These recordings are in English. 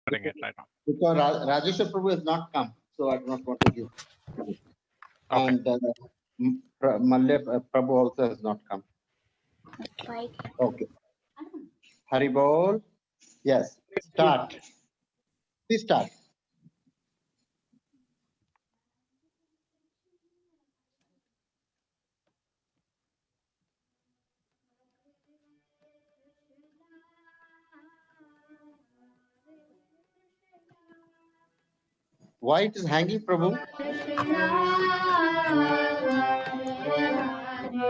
putting it right now. Because Rajeshwar Prabhu has not come, so I do not want to give. Okay. And Malle Prabhu also has not come. Okay. Hari Bol. Yes. Start. Please start. Why it is hanging, Prabhu? Krishna Krishna Hare Hare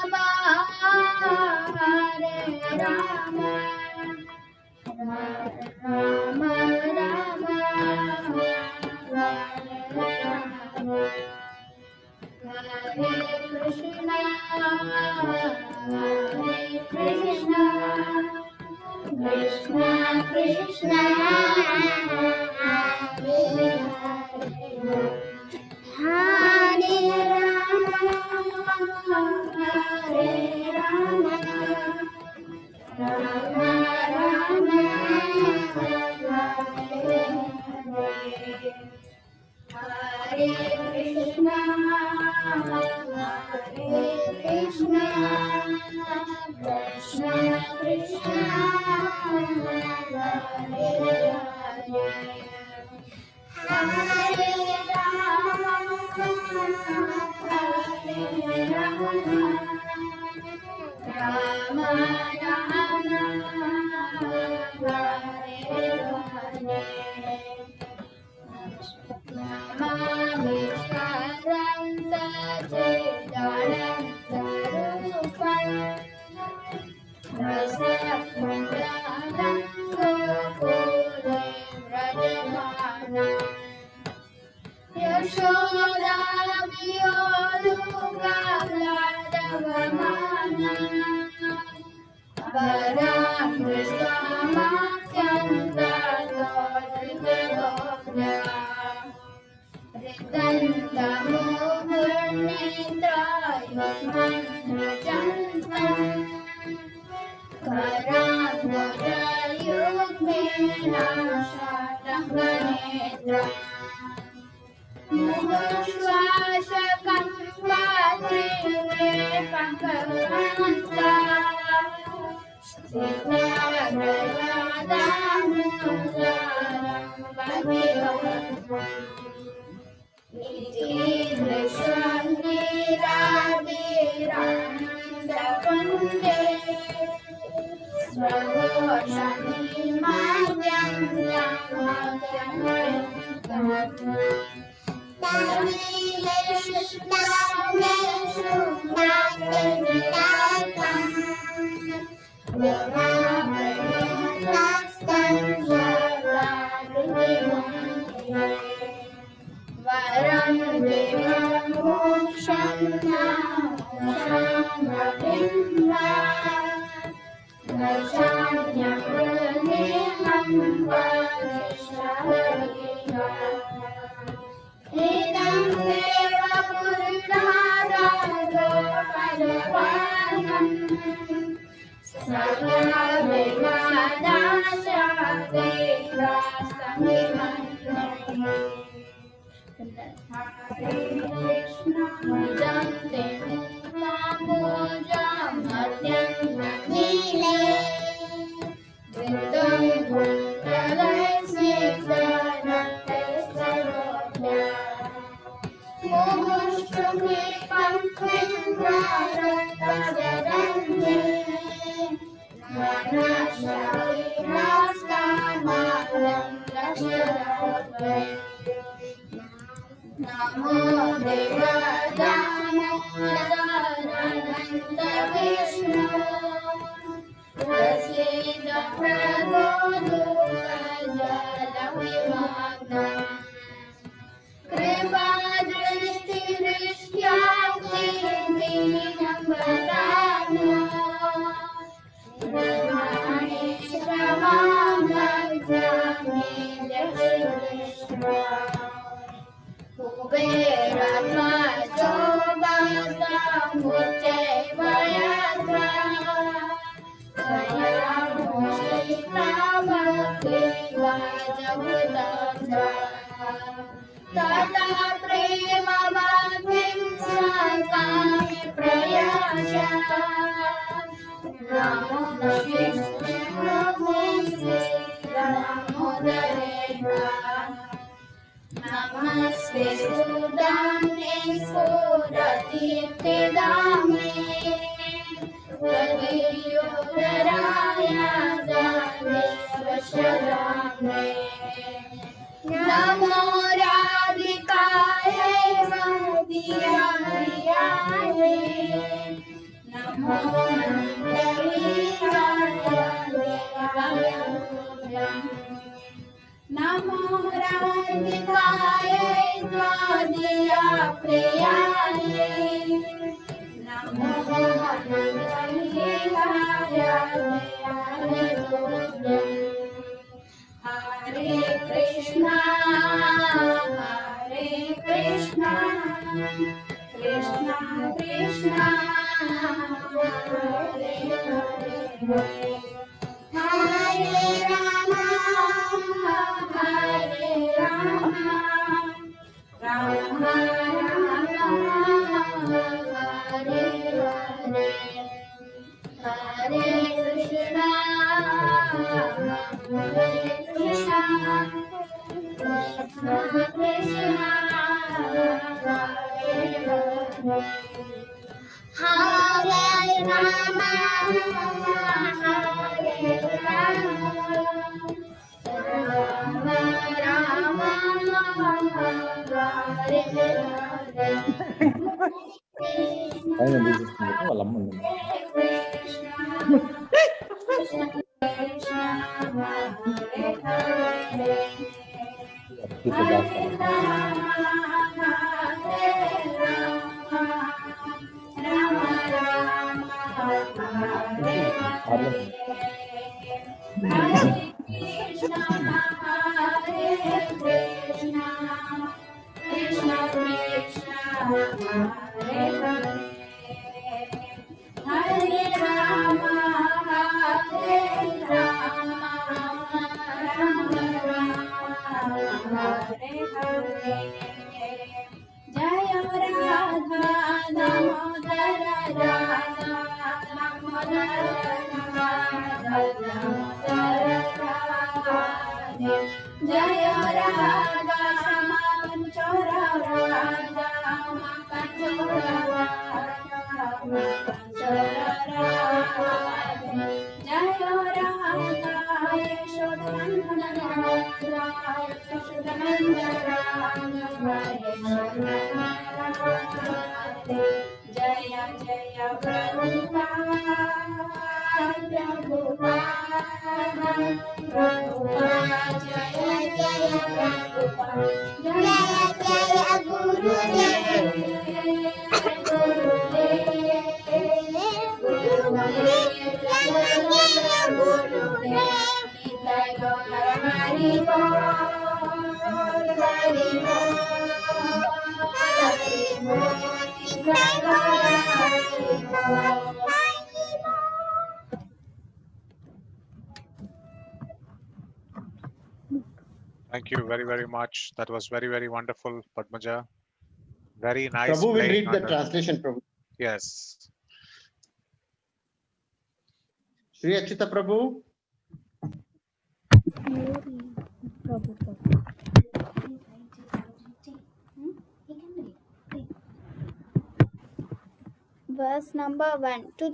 Rama Hare Rama Rama Rama Hare Hare Krishna Krishna Krishna Hare Hare Rama Hare Rama Rama Rama Hare Hare Namavisharam Sachidanandarupam Rasapundram Gokule Vrajamanam Yashoda Viyolugaladavamanam Varam Vishwamatyantadodrigabhogya Ritantamuvurnitrayumanrajantam Karambojayugmena Shatanganetram Mugushvashakam Patrive Pankavanta Siddharadamudaram Bhagiravam Iti Vishwam Niravirandakunde Swagoshami Madhyam Yamatyam Davileshu Dameshu Nadividatam Viravriyastam Jagadigumye Varam Devam Moksham Namavimva Vajanyam Praneham Vajishavariha Idam Deva Purnarago Padavanam Sarva Vimadasya Deva Samimannam Hare Krishna Jante Mukhamojam Matyam Nile Vitam Kuntalai Sikhanate Sarodya Muhushtume Pankvim Bharatasaranye Manashari Rastamalam Lasharodya Namo Devadananda Vishnu Prasida Pragodukajalavimagna Kripa Drishti Rishyati Dinambadana Ramani Shravamagami Krishna Kuberatma Jobata Mute Vayatra Vayamuni जगुतजा तदा प्रेम भक्तिं सकाय प्रयास नमो नमस्ते नमस्ते सुदामे स्फुरति पिदामे हृदयोदराय देवशरामे नमो राधिकायै मदीयाय नमो नमो राधिकाय त्वदीया प्रियाय नमो हरे कृष्णा कृष्णा कृष्णा हरे हरे हरे राम हरे राम राम राम हरे हरे हरे कृष्णा कृष्णा कृष्णा हरे हरे हरे राम हरे राम राम राम हरे हरे ఆయన తీసుకుంటే వాళ్ళ అమ్మ ఉంది. అద్భుత దాస. Hare Rama, Hare Rama, Rama Rama, Hare Hare. Jaya Radha, Damodara Radha, Damodara Radha, Damodara Radha. Jaya Radha, Manchora Radha, Manchora Radha. Jaya Jaya Prabhupada Prabhupada Jaya Jaya Prabhupada Jaya Jaya Gurudev Thank you very, very much. That was very, very wonderful, Padmaja. Very nice. Prabhu will playing read the under- translation, Prabhu. Yes. Sri Achyuta Prabhu. Verse number 1. To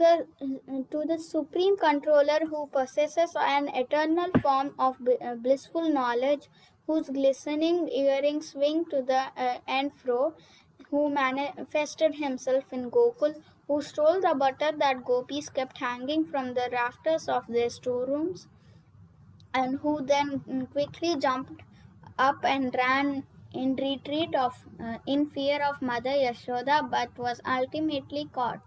the Supreme Controller who possesses an eternal form of blissful knowledge, whose glistening earrings swing to the and fro, who manifested himself in Gokul, who stole the butter that gopis kept hanging from the rafters of their storerooms, and who then quickly jumped up and ran in retreat in fear of Mother Yashoda, but was ultimately caught.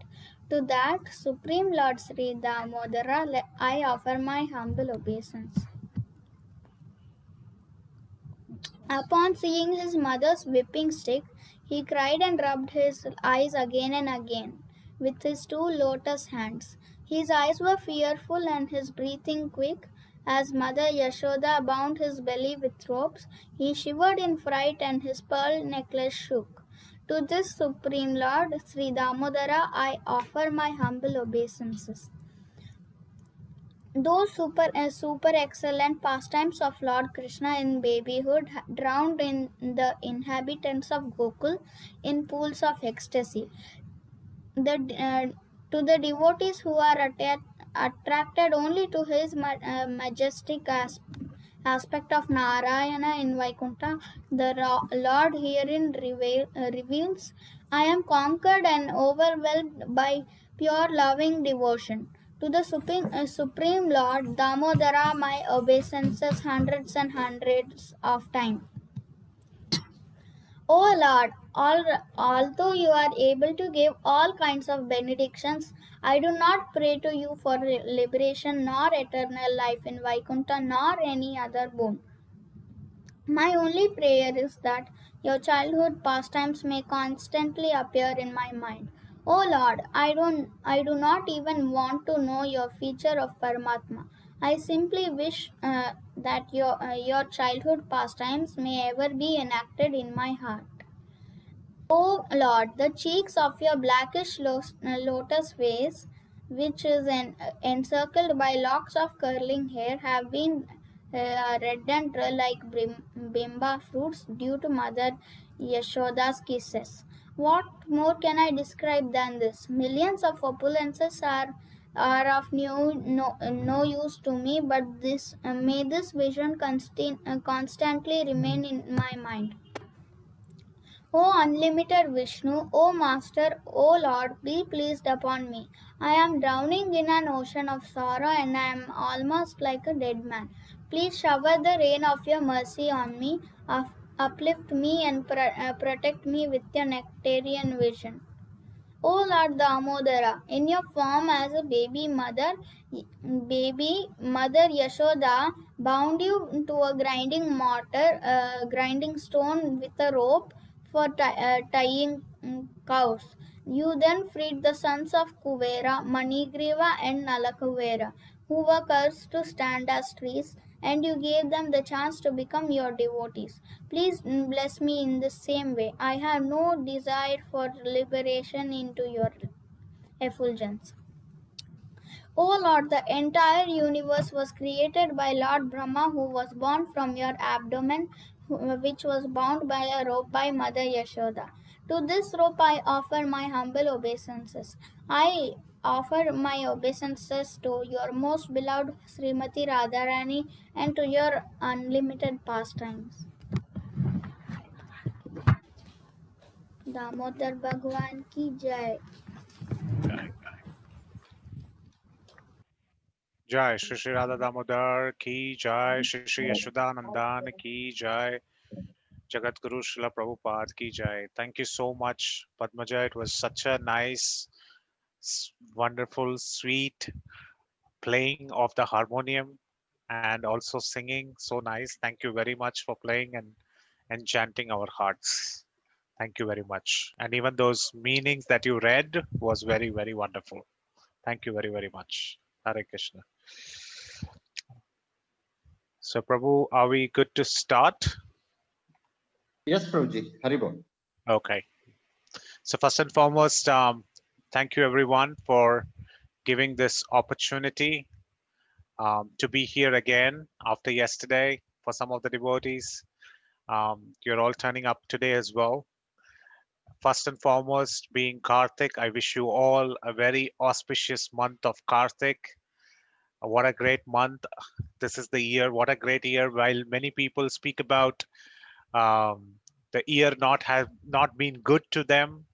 To that Supreme Lord Sri Damodara, I offer my humble obeisance. Upon seeing his mother's whipping stick, he cried and rubbed his eyes again and again with his two lotus hands. His eyes were fearful and his breathing quick, As Mother Yashoda bound his belly with ropes, he shivered in fright and his pearl necklace shook. To this Supreme Lord, Sri Damodara, I offer my humble obeisances. Those super excellent pastimes of Lord Krishna in babyhood drowned in the inhabitants of Gokul in pools of ecstasy. To the devotees who are attracted only to his majestic aspect of Narayana in Vaikuntha, the Lord herein reveals, I am conquered and overwhelmed by pure loving devotion. To the Supreme Lord Damodara, my obeisances hundreds and hundreds of times. O Lord, although you are able to give all kinds of benedictions, I do not pray to you for liberation nor eternal life in Vaikuntha nor any other boon. My only prayer is that your childhood pastimes may constantly appear in my mind. O Lord, I do not even want to know your feature of Paramatma. I simply wish that your childhood pastimes may ever be enacted in my heart. O Lord, the cheeks of your blackish lotus face, which is encircled by locks of curling hair, have been reddened like bimba fruits due to Mother Yashoda's kisses. What more can I describe than this? Millions of opulences are of no use to me, but may this vision constantly remain in my mind. O unlimited Vishnu, O Master, O Lord, be pleased upon me. I am drowning in an ocean of sorrow and I am almost like a dead man. Please shower the rain of your mercy on me, uplift me and protect me with your nectarian vision. O Lord Damodara, in your form as a baby mother Yashoda bound you to a grinding stone with a rope for tying cows. You then freed the sons of Kuvera, Manigriva, and Nalakuvera, who were cursed to stand as trees, and you gave them the chance to become your devotees. Please bless me in the same way. I have no desire for liberation into your effulgence. O Lord, the entire universe was created by Lord Brahma, who was born from your abdomen, which was bound by a rope by Mother Yashoda. To this rope I offer my humble obeisances. I offer my obeisances to your most beloved Srimati Radharani and to your unlimited pastimes. Damodar भगवान की जय. Jai Shri Shri Radha Damodar ki Jai, Shri Shri Yashodanandan ki Jai, Jagat Guru Srila Prabhupada ki Jai. Thank you so much, Padmaja. It was such a nice, wonderful, sweet playing of the harmonium and also singing. So nice. Thank you very much for playing and enchanting our hearts. Thank you very much. And even those meanings that you read was very, very wonderful. Thank you very, very much. Hare Krishna. So, Prabhu, are we good to start? Yes, Prabhuji. Haribol. Okay. So, first and foremost, thank you everyone for giving this opportunity to be here again after yesterday. For some of the devotees, you're all turning up today as well. First and foremost, being Karthik, I wish you all a very auspicious month of Karthik. What a great month. This is the year. What a great year. While many people speak about the year not been good to them,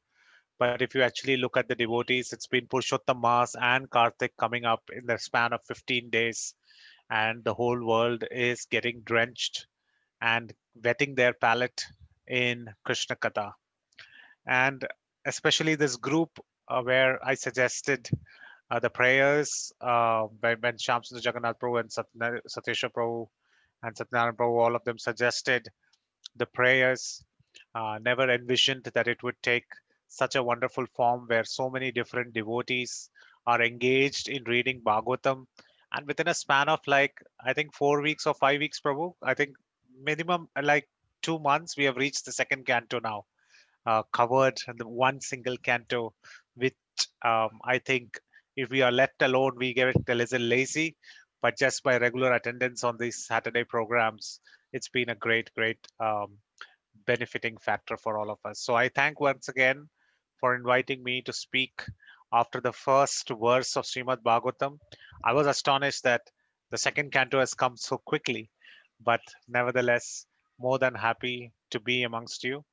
but if you actually look at the devotees, it's been Purushottam Mas and Karthik coming up in the span of 15 days, and the whole world is getting drenched and wetting their palate in Krishna Katha. And especially this group where I suggested the prayers when Shyamsundar Jagannath Prabhu and Satesha Prabhu and Satyanarayana Prabhu, all of them suggested the prayers. Never envisioned that it would take such a wonderful form where so many different devotees are engaged in reading Bhagavatam And within a span of like, I think 4 weeks or 5 weeks, Prabhu, I think minimum like 2 months, we have reached the second canto now, covered the one single canto, which I think if we are left alone, we get a little lazy. But just by regular attendance on these Saturday programs, it's been a great benefiting factor for all of us. So I thank once again for inviting me to speak after the first verse of Srimad Bhagavatam. I was astonished that the second canto has come so quickly, but nevertheless, more than happy to be amongst you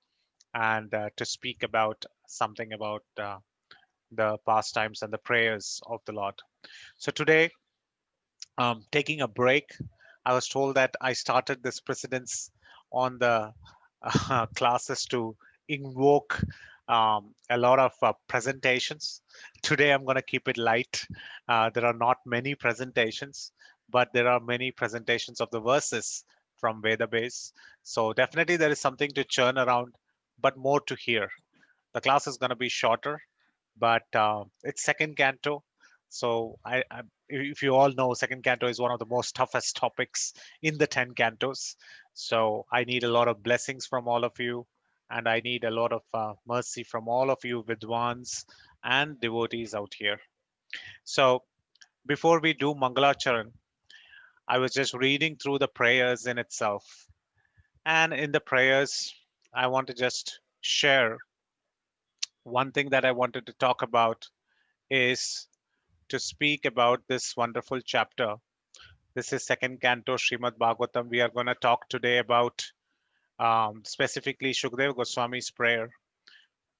and to speak about something about the pastimes and the prayers of the Lord. So today, taking a break, I was told that I started this precedence on the classes to invoke a lot of presentations. Today, I'm going to keep it light. There are not many presentations, but there are many presentations of the verses from Veda base. So definitely there is something to churn around, but more to hear. The class is going to be shorter, but it's second canto. So if you all know, second canto is one of the most toughest topics in the 10 cantos. So I need a lot of blessings from all of you, and I need a lot of mercy from all of you Vidwans and devotees out here. So before we do Mangalacharan, I was just reading through the prayers in itself. And in the prayers, I want to just share one thing that I wanted to talk about is to speak about this wonderful chapter. This is second canto Srimad Bhagavatam. We are going to talk today about specifically Shukdev Goswami's prayer.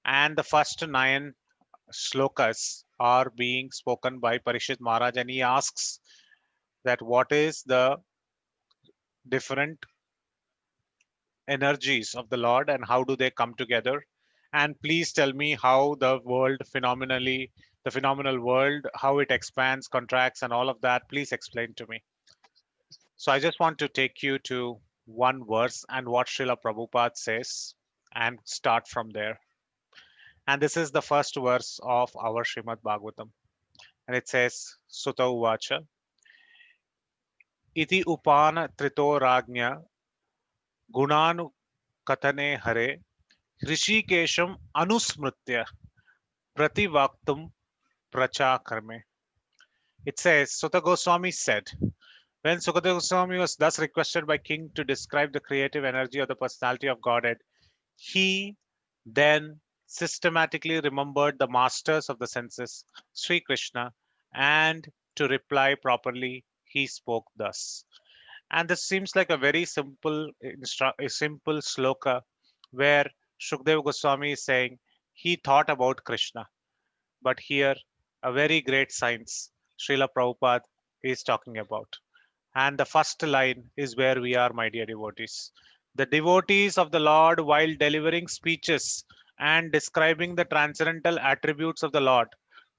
And the first 9 slokas are being spoken by Parishit Maharaj, and he asks that what is the different energies of the Lord and how do they come together? And please tell me how the world the phenomenal world, how it expands, contracts, and all of that. Please explain to me. So I just want to take you to one verse and what Srila Prabhupada says and start from there. And this is the first verse of our Srimad Bhagavatam. And it says, Sutta Uvacha, Iti Upana Trito Ragnya Gunanu Katane Hare Hrishikesham Anusmritya Prativaktum Prachakarme. It says, Sutta Goswami said, when Sukadeva Goswami was thus requested by king to describe the creative energy of the personality of Godhead, he then systematically remembered the masters of the senses, Sri Krishna, and to reply properly, he spoke thus. And this seems like a very simple sloka where Shukdev Goswami is saying he thought about Krishna. But here, a very great science, Srila Prabhupada is talking about. And the first line is where we are, my dear devotees. The devotees of the Lord, while delivering speeches and describing the transcendental attributes of the Lord,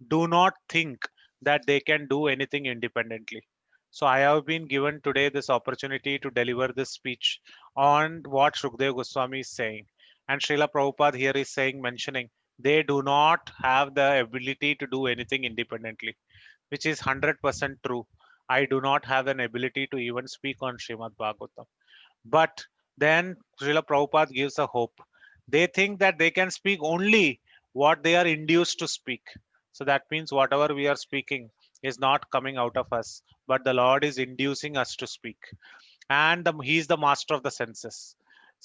do not think that they can do anything independently. So I have been given today this opportunity to deliver this speech on what Shukdev Goswami is saying. And Srila Prabhupada here is mentioning they do not have the ability to do anything independently, which is 100% true. I do not have an ability to even speak on Srimad Bhagavatam. But then Srila Prabhupada gives a hope. They think that they can speak only what they are induced to speak. So that means whatever we are speaking is not coming out of us, but the Lord is inducing us to speak. And He is the master of the senses.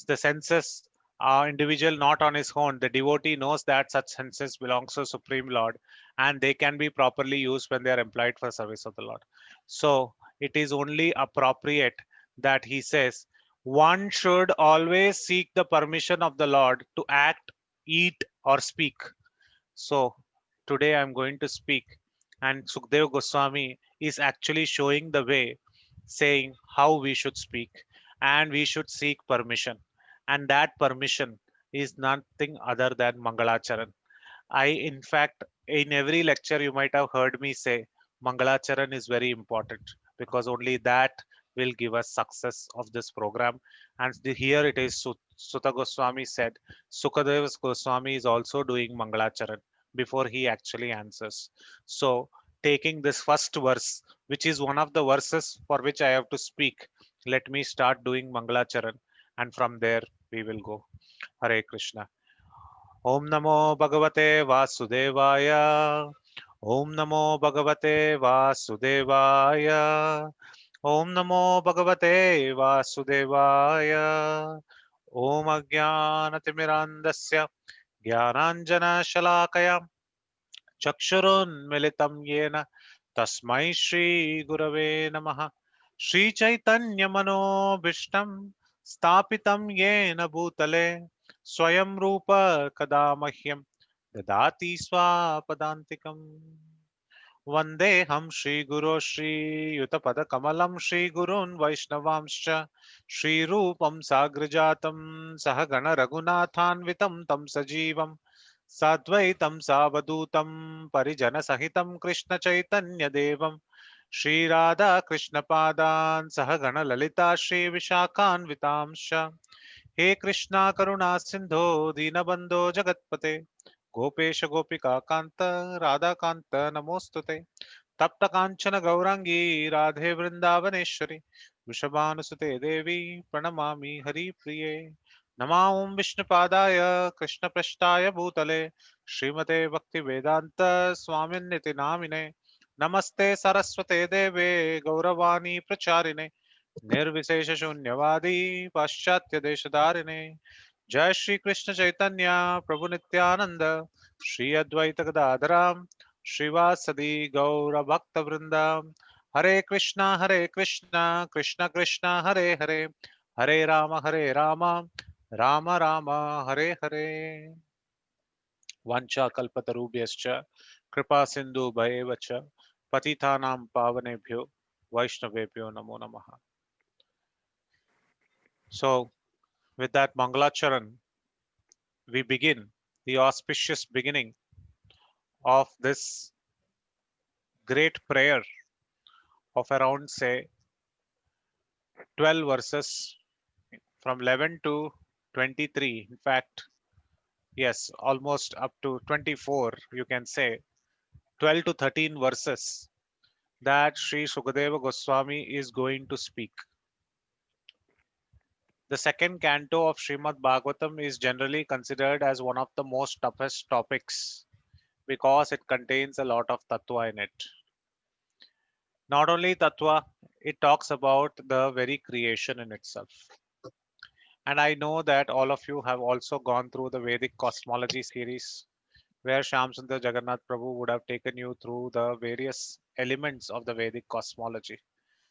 The senses are individual, not on his own. The devotee knows that such senses belongs to Supreme Lord, and they can be properly used when they are employed for service of the Lord. So it is only appropriate that he says one should always seek the permission of the Lord to act, eat, or speak. So today I'm going to speak, and Sukdev Goswami is actually showing the way, saying how we should speak, and we should seek permission. And that permission is nothing other than Mangalacharan. In fact, in every lecture, you might have heard me say Mangalacharan is very important because only that will give us success of this program. And here it is, Sutta Goswami said, Sukadeva Goswami is also doing Mangalacharan before he actually answers. So taking this first verse, which is one of the verses for which I have to speak. Let me start doing Mangalacharan, and from there we will go. Hare Krishna. Om Namo Bhagavate Vasudevaya. Om Namo Bhagavate Vasudevaya. Om Namo Bhagavate Vasudevaya. Om Ajnanatimirandasya Jnananjana Shalakaya Chakshurunmilitam Yena Tasmai Shri Gurave Namaha. Shri Chaitanya Manobhishtam Stapitam Yena Bhutale Swayam Rupa Kadamahyam Dadati Swapadantikam. Vandeham Shri Guru Shri Yutapada Kamalam Shri Gurun Vaishnavamscha Shri Rupam Sagrajatam Sahagana Raghunathanvitam Tam Sajivam Sadvaitam Savadutam Parijana Sahitam Krishna Chaitanya Devam Shri Radha Krishna Padan Sahagana Lalita Shri Vishakhan Vitamsha He Krishna Karuna Sindho Dinabandho Jagatpate Gopesh Gopika Kanta Radha Kanta Namostute तप्त कांचन गौरांगी राधे वृंदावनेश्वरी वृषभानुसुते देवी प्रणमामि हरिप्रिये नमा ओं विष्णुपादाय कृष्णपृष्ठाय भूतले श्रीमते भक्तिवेदान्त स्वामिन्निति नामिने नमस्ते सरस्वते देवे गौरवाणी प्रचारिणे निर्विशेष शून्यवादी पाश्चात्य देशधारिणे जय श्री कृष्ण चैतन्य प्रभु नित्यानंद श्री अद्वैत गदाधरा श्रीवासदि गौर भक्त वृंदा हरे कृष्णा कृष्ण कृष्ण हरे हरे हरे राम राम राम हरे हरे वाञ्छा कल्पतरुभ्यश्च कृपा सिंधु भयेव च पतितानां पावनेभ्यो वैष्णवेभ्यो नमो नमः. So with that Mangalacharan, we begin the auspicious beginning of this great prayer of around, say, 12 verses from 11 to 23. In fact, yes, almost up to 24, you can say, 12 to 13 verses that Sri Sukadeva Goswami is going to speak. The second canto of Srimad Bhagavatam is generally considered as one of the most toughest topics because it contains a lot of tattva in it. Not only tattva, it talks about the very creation in itself. And I know that all of you have also gone through the Vedic cosmology series, where Shyamsundar Jagannath Prabhu would have taken you through the various elements of the Vedic cosmology.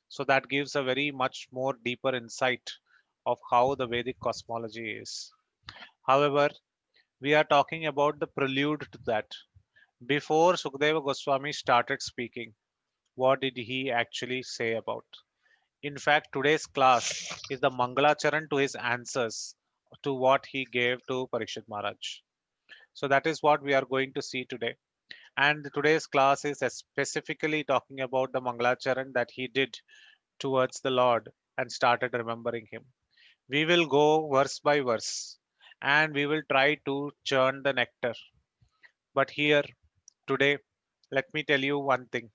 So that gives a very much more deeper insight of how the Vedic cosmology is. However, we are talking about the prelude to that. Before Sukadeva Goswami started speaking, what did he actually say about? In fact, today's class is the Mangalacharan to his answers to what he gave to Parikshit Maharaj. So that is what we are going to see today. And today's class is specifically talking about the Mangalacharan that he did towards the Lord and started remembering him. We will go verse by verse and we will try to churn the nectar. But here today, let me tell you one thing.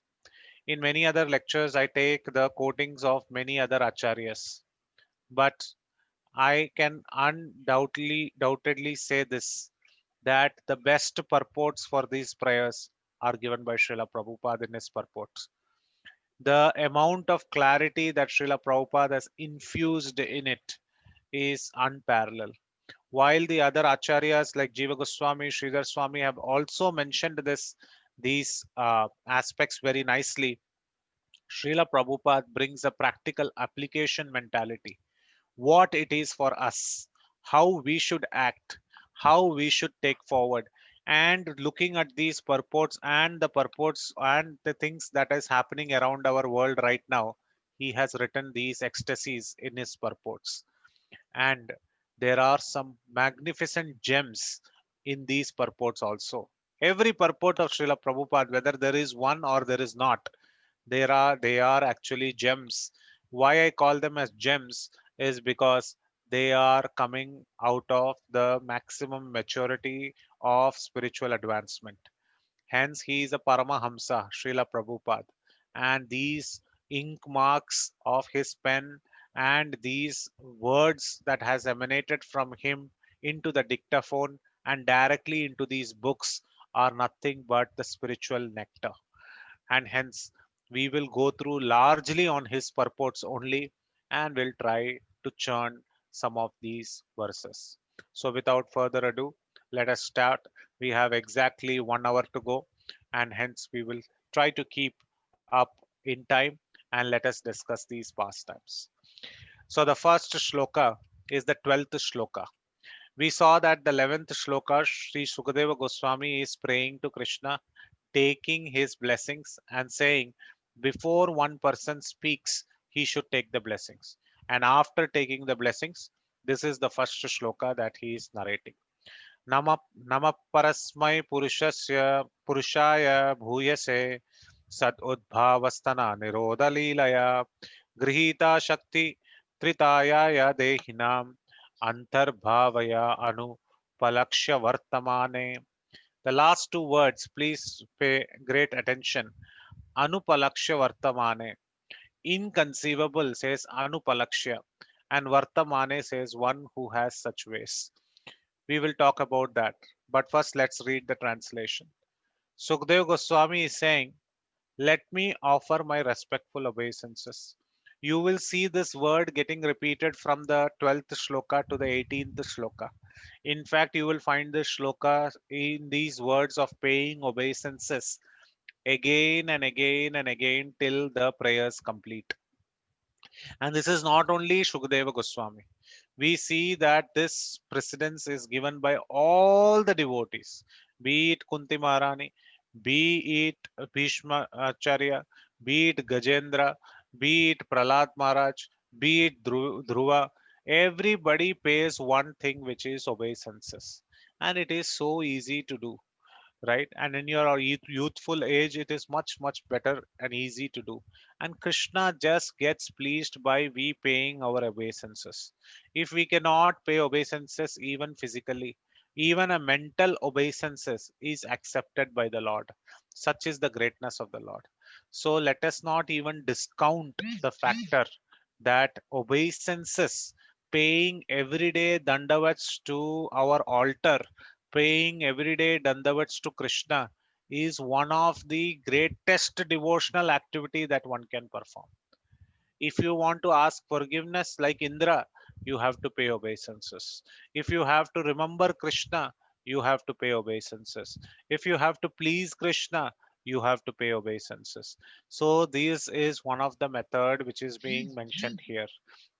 In many other lectures, I take the quotings of many other acharyas. But I can undoubtedly say this, that the best purports for these prayers are given by Srila Prabhupada in his purports. The amount of clarity that Srila Prabhupada has infused in it is unparalleled. While the other acharyas like Jiva Goswami, Sridhar Swami have also mentioned these aspects very nicely, Srila Prabhupada brings a practical application mentality. What it is for us, how we should act, how we should take forward. And looking at these purports and the things that is happening around our world right now, he has written these ecstasies in his purports. And there are some magnificent gems in these purports also. Every purport of Srila Prabhupada, whether there is one or there is not, they are actually gems. Why I call them as gems is because they are coming out of the maximum maturity of spiritual advancement. Hence, he is a Paramahamsa, Srila Prabhupada. And these ink marks of his pen and these words that has emanated from him into the dictaphone and directly into these books are nothing but the spiritual nectar. And hence, we will go through largely on his purports only and will try to churn some of these verses. So, without further ado, let us start. We have exactly 1 hour to go, and hence, we will try to keep up in time and let us discuss these pastimes. So, the first shloka is the 12th shloka. We saw that the 11th shloka, Sri Sukadeva Goswami is praying to Krishna, taking his blessings and saying, before one person speaks, he should take the blessings. And after taking the blessings, this is the first shloka that he is narrating. Nama Nama Parasmai Purushaya Bhuyase Sat Udbhavastana Nirodha Leelaya Grihita Shakti Tritaya Dehinam Antarbhavaya Anu Palakshya Vartamane. The last two words, please pay great attention. Anupalakshya Vartamane. Inconceivable says Anupalakshya, and Vartamane says one who has such ways. We will talk about that. But first, let's read the translation. Sukadeva Goswami is saying, let me offer my respectful obeisances. You will see this word getting repeated from the 12th shloka to the 18th shloka. In fact, you will find this shloka in these words of paying obeisances again and again and again till the prayers complete. And this is not only Shukadeva Goswami. We see that this precedence is given by all the devotees, be it Kunti Maharani, be it Bhishma Acharya, be it Gajendra, be it Prahlad Maharaj, be it Dhruva. Everybody pays one thing, which is obeisances. And it is so easy to do, right? And in your youthful age, it is much better and easy to do. And Krishna just gets pleased by we paying our obeisances. If we cannot pay obeisances even physically, even a mental obeisances is accepted by the Lord. Such is the greatness of the Lord. So let us not even discount the factor that obeisances, paying everyday dandavats to our altar, paying everyday dandavats to Krishna, is one of the greatest devotional activity that one can perform. If you want to ask forgiveness like Indra, you have to pay obeisances. If you have to remember Krishna, you have to pay obeisances. If you have to please Krishna, you have to pay obeisances. So this is one of the method which is being mentioned here.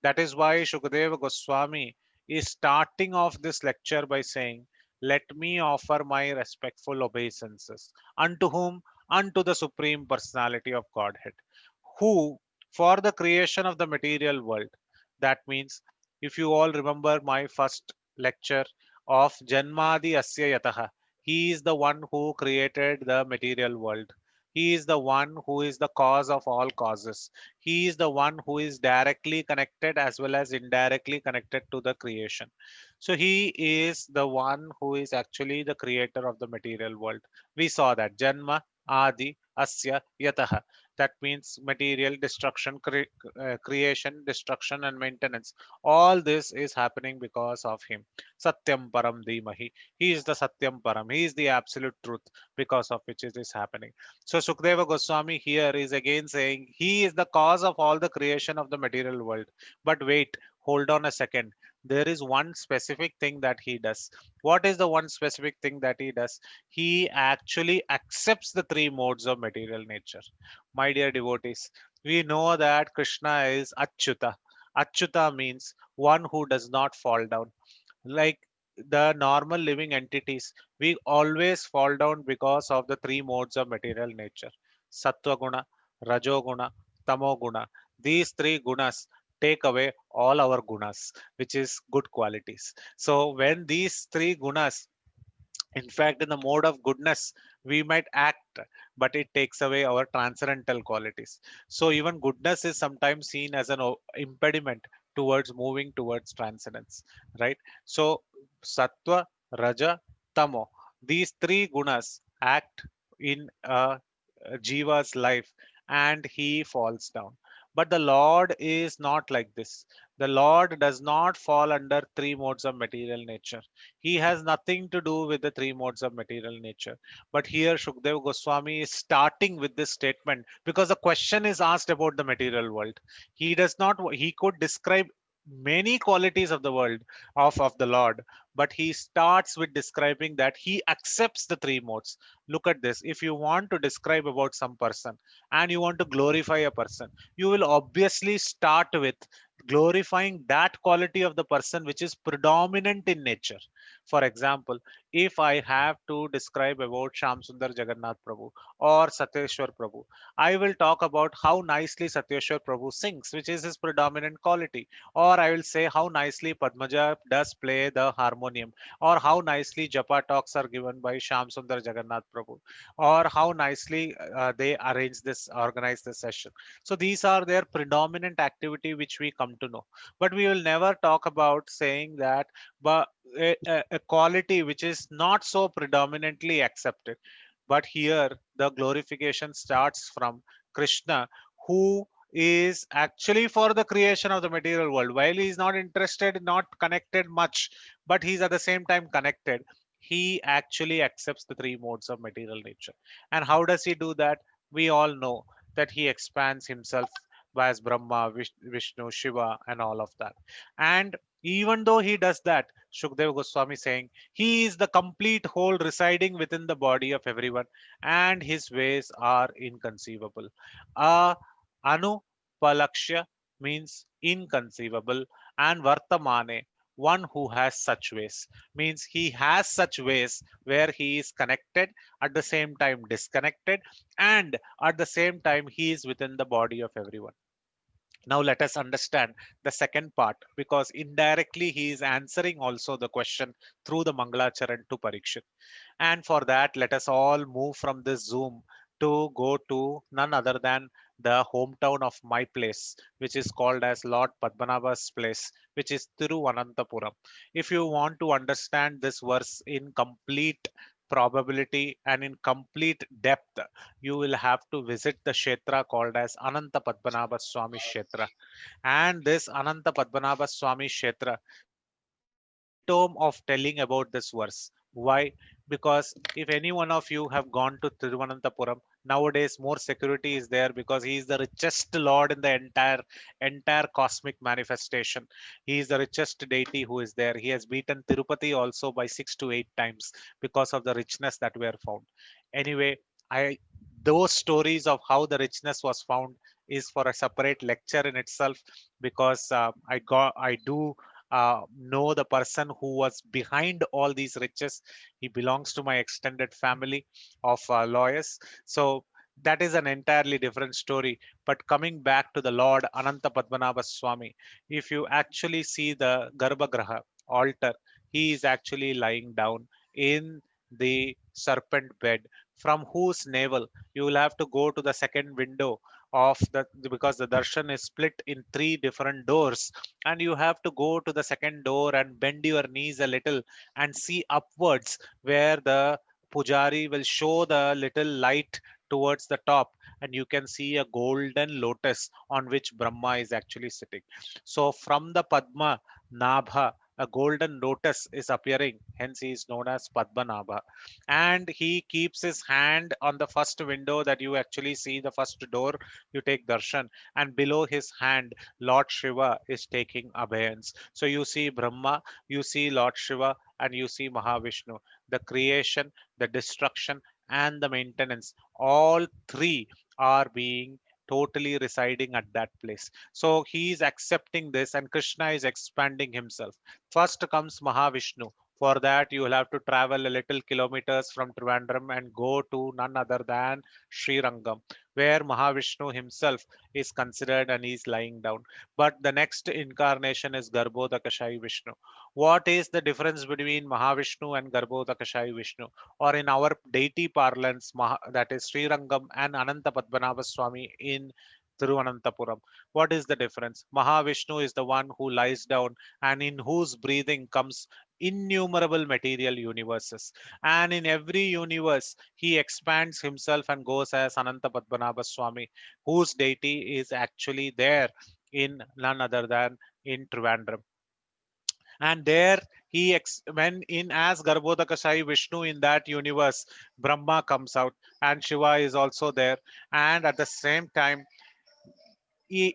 That is why Shukadeva Goswami is starting off this lecture by saying, let me offer my respectful obeisances. Unto whom? Unto the Supreme Personality of Godhead, who for the creation of the material world. That means, if you all remember my first lecture of Janmadi Asya Yataha, he is the one who created the material world. He is the one who is the cause of all causes. He is the one who is directly connected as well as indirectly connected to the creation. So he is the one who is actually the creator of the material world. We saw that Janma Adi Asya Yataha. That means material destruction, creation, destruction, and maintenance. All this is happening because of him. Satyam Param Dhimahi. He is the Satyam Param. He is the absolute truth because of which it is happening. So Sukadeva Goswami here is again saying he is the cause of all the creation of the material world. But wait, hold on a second. There is one specific thing that he does. What is the one specific thing that he does? He actually accepts the three modes of material nature. My dear devotees, we know that Krishna is Achyuta. Achyuta means one who does not fall down. Like the normal living entities, we always fall down because of the three modes of material nature: Sattva Guna, Rajo Guna, Tamo Guna. These three gunas take away all our gunas, which is good qualities. So when these three gunas, in fact, in the mode of goodness, we might act, but it takes away our transcendental qualities. So even goodness is sometimes seen as an impediment towards moving towards transcendence, right? So Sattva, Raja, Tamo, these three gunas act in a Jiva's life and he falls down. But the Lord is not like this. The Lord does not fall under three modes of material nature. He has nothing to do with the three modes of material nature. But here Shukdev Goswami is starting with this statement because the question is asked about the material world. He does not, he could describe many qualities of the world of the Lord, but he starts with describing that he accepts the three modes. Look at this. If you want to describe about some person and you want to glorify a person, you will obviously start with glorifying that quality of the person which is predominant in nature. For example, if I have to describe about Sham Sundar Jagannath Prabhu or Satyeshwar Prabhu, I will talk about how nicely Satyeshwar Prabhu sings, which is his predominant quality. Or I will say how nicely Padmaja does play the harmonium, or how nicely Japa talks are given by Sham Sundar Jagannath Prabhu, or how nicely they arrange this, organize this session. So these are their predominant activity which we come to know. But we will never talk about saying that, but a quality which is not so predominantly accepted. But here the glorification starts from Krishna, who is actually for the creation of the material world. While he is not interested, not connected much, but he's at the same time connected. He actually accepts the three modes of material nature. And how does he do that? We all know that he expands himself as Brahma, Vishnu, Shiva, and all of that. And even though he does that, Shukdev Goswami saying, he is the complete whole residing within the body of everyone, and his ways are inconceivable. Uh, Anupalakshya means inconceivable, and Vartamane, one who has such ways, means he has such ways where he is connected, at the same time disconnected, and at the same time he is within the body of everyone. Now let us understand the second part, because indirectly he is answering also the question through the Mangalacharan to Parikshit. And for that, let us all move from this Zoom to go to none other than the hometown of my place, which is called as Lord Padmanabha's place, which is Tiruvananthapuram. If you want to understand this verse in complete probability and in complete depth, you will have to visit the Kshetra called as Ananta Padmanabha Swami Kshetra. And this Ananta Padmanabha Swami Kshetra epitome of telling about this verse. Why? Because if any one of you have gone to Tiruvananthapuram, nowadays more security is there because he is the richest lord in the entire cosmic manifestation. He is the richest deity who is there. He has beaten Tirupati also by 6 to 8 times because of the richness that were found. Anyway, I those stories of how the richness was found is for a separate lecture in itself, because I do know the person who was behind all these riches. He belongs to my extended family of lawyers. So that is an entirely different story. But coming back to the Lord Ananta Padmanabha Swami, if you actually see the Garbhagraha altar, he is actually lying down in the serpent bed, from whose navel you will have to go to the second window of the, because the darshan is split in three different doors, and you have to go to the second door and bend your knees a little and see upwards, where the pujari will show the little light towards the top, and you can see a golden lotus on which Brahma is actually sitting. So from the Padma Nabha, a golden lotus is appearing, hence he is known as Padmanabha. And he keeps his hand on the first window that you actually see, the first door you take darshan, and below his hand Lord Shiva is taking abeyance. So you see Brahma, you see Lord Shiva, and you see Mahavishnu. The creation, the destruction, and the maintenance, all three are being totally residing at that place. So he is accepting this, and Krishna is expanding himself. First comes Mahavishnu. For that, you will have to travel a little kilometers from Trivandrum and go to none other than Sri Rangam, where Mahavishnu himself is considered and is lying down. But the next incarnation is Garbhodakashayi Vishnu. What is the difference between Mahavishnu and Garbhodakashayi Vishnu? Or in our deity parlance, that is Sri Rangam and Ananta Padmanabha Swami in Thiruvananthapuram. What is the difference? Mahavishnu is the one who lies down and in whose breathing comes innumerable material universes. And in every universe, he expands himself and goes as Ananta Padmanabha Swami, whose deity is actually there in none other than in Trivandrum. And there when in as Garbhodakashayi Vishnu in that universe, Brahma comes out and Shiva is also there. And at the same time,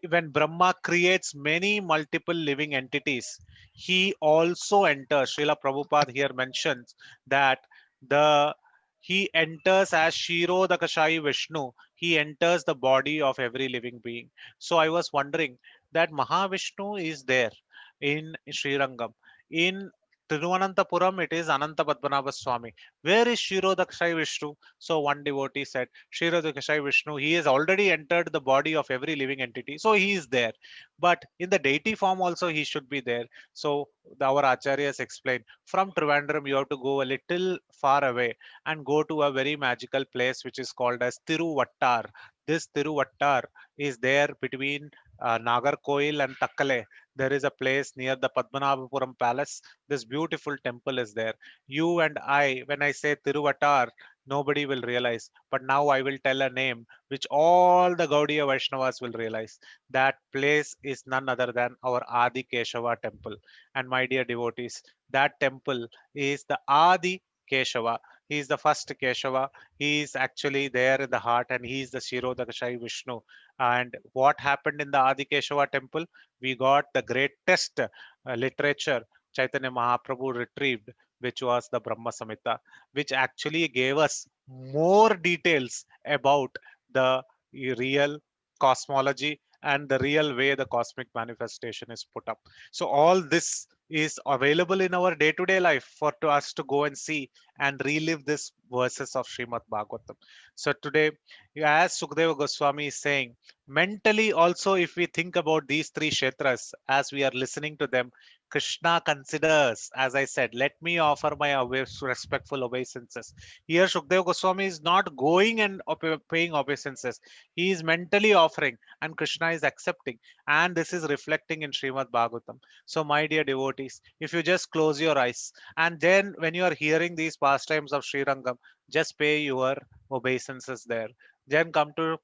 when Brahma creates many multiple living entities, he also enters. Srila Prabhupada here mentions that the he enters as Shirodakashayi Vishnu. He enters the body of every living being. So I was wondering that Mahavishnu is there in Srirangam. In Tiruvananthapuram, it is Ananta Padmanabha Swami. Where is Shirodakashayi Vishnu? So one devotee said, Shirodakashayi Vishnu, he has already entered the body of every living entity. So he is there. But in the deity form also he should be there. So our acharyas explained, from Trivandrum you have to go a little far away and go to a very magical place which is called as Tiruvattar. This Tiruvattar is there between Nagarkoil and Takkale. There is a place near the Padmanabhapuram Palace. This beautiful temple is there. You and I, when I say Tiruvattar, nobody will realize. But now I will tell a name which all the Gaudiya Vaishnavas will realize. That place is none other than our Adi Keshava temple. And my dear devotees, that temple is the Adi Keshava. He is the first Keshava. He is actually there in the heart and he is the Shirodakashayi Vishnu. And what happened in the Adi Keshava temple? We got the greatest literature Chaitanya Mahaprabhu retrieved, which was the Brahma Samhita, which actually gave us more details about the real cosmology and the real way the cosmic manifestation is put up. So all this is available in our day-to-day life for to us to go and see and relive this verses of Srimad Bhagavatam. So today, as Sukadeva Goswami is saying, mentally also, if we think about these three kshetras as we are listening to them, Krishna considers, as I said, let me offer my respectful obeisances. Here, Shukdev Goswami is not going and paying obeisances. He is mentally offering, and Krishna is accepting. And this is reflecting in Srimad Bhagavatam. So, my dear devotees, if you just close your eyes, and then when you are hearing these pastimes of Sri Rangam, just pay your obeisances there. Then come to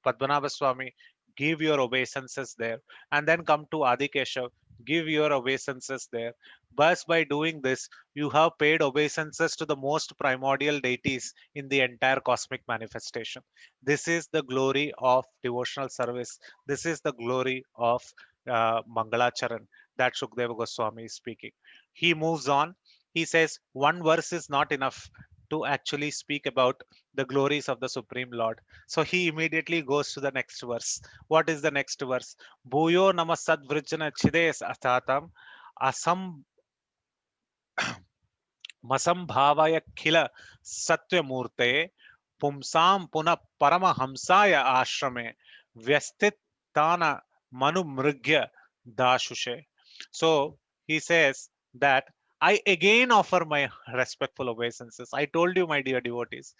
Padmanabha Swami, give your obeisances there. And then come to Adi Keshav, give your obeisances there. But by doing this, you have paid obeisances to the most primordial deities in the entire cosmic manifestation. This is the glory of devotional service. This is the glory of Mangalacharan that Shukdeva Goswami is speaking. He moves on. He says, one verse is not enough to actually speak about the glories of the Supreme Lord. So he immediately goes to the next verse. What is the next verse? Bhuyo namasad vrijana chides athatam asam masambhavaya khila satyamurte pumsam puna paramahamsaya ashrame vyastitana manu mrigya dashushe. So he says that I again offer my respectful obeisances. I told you, my dear devotees,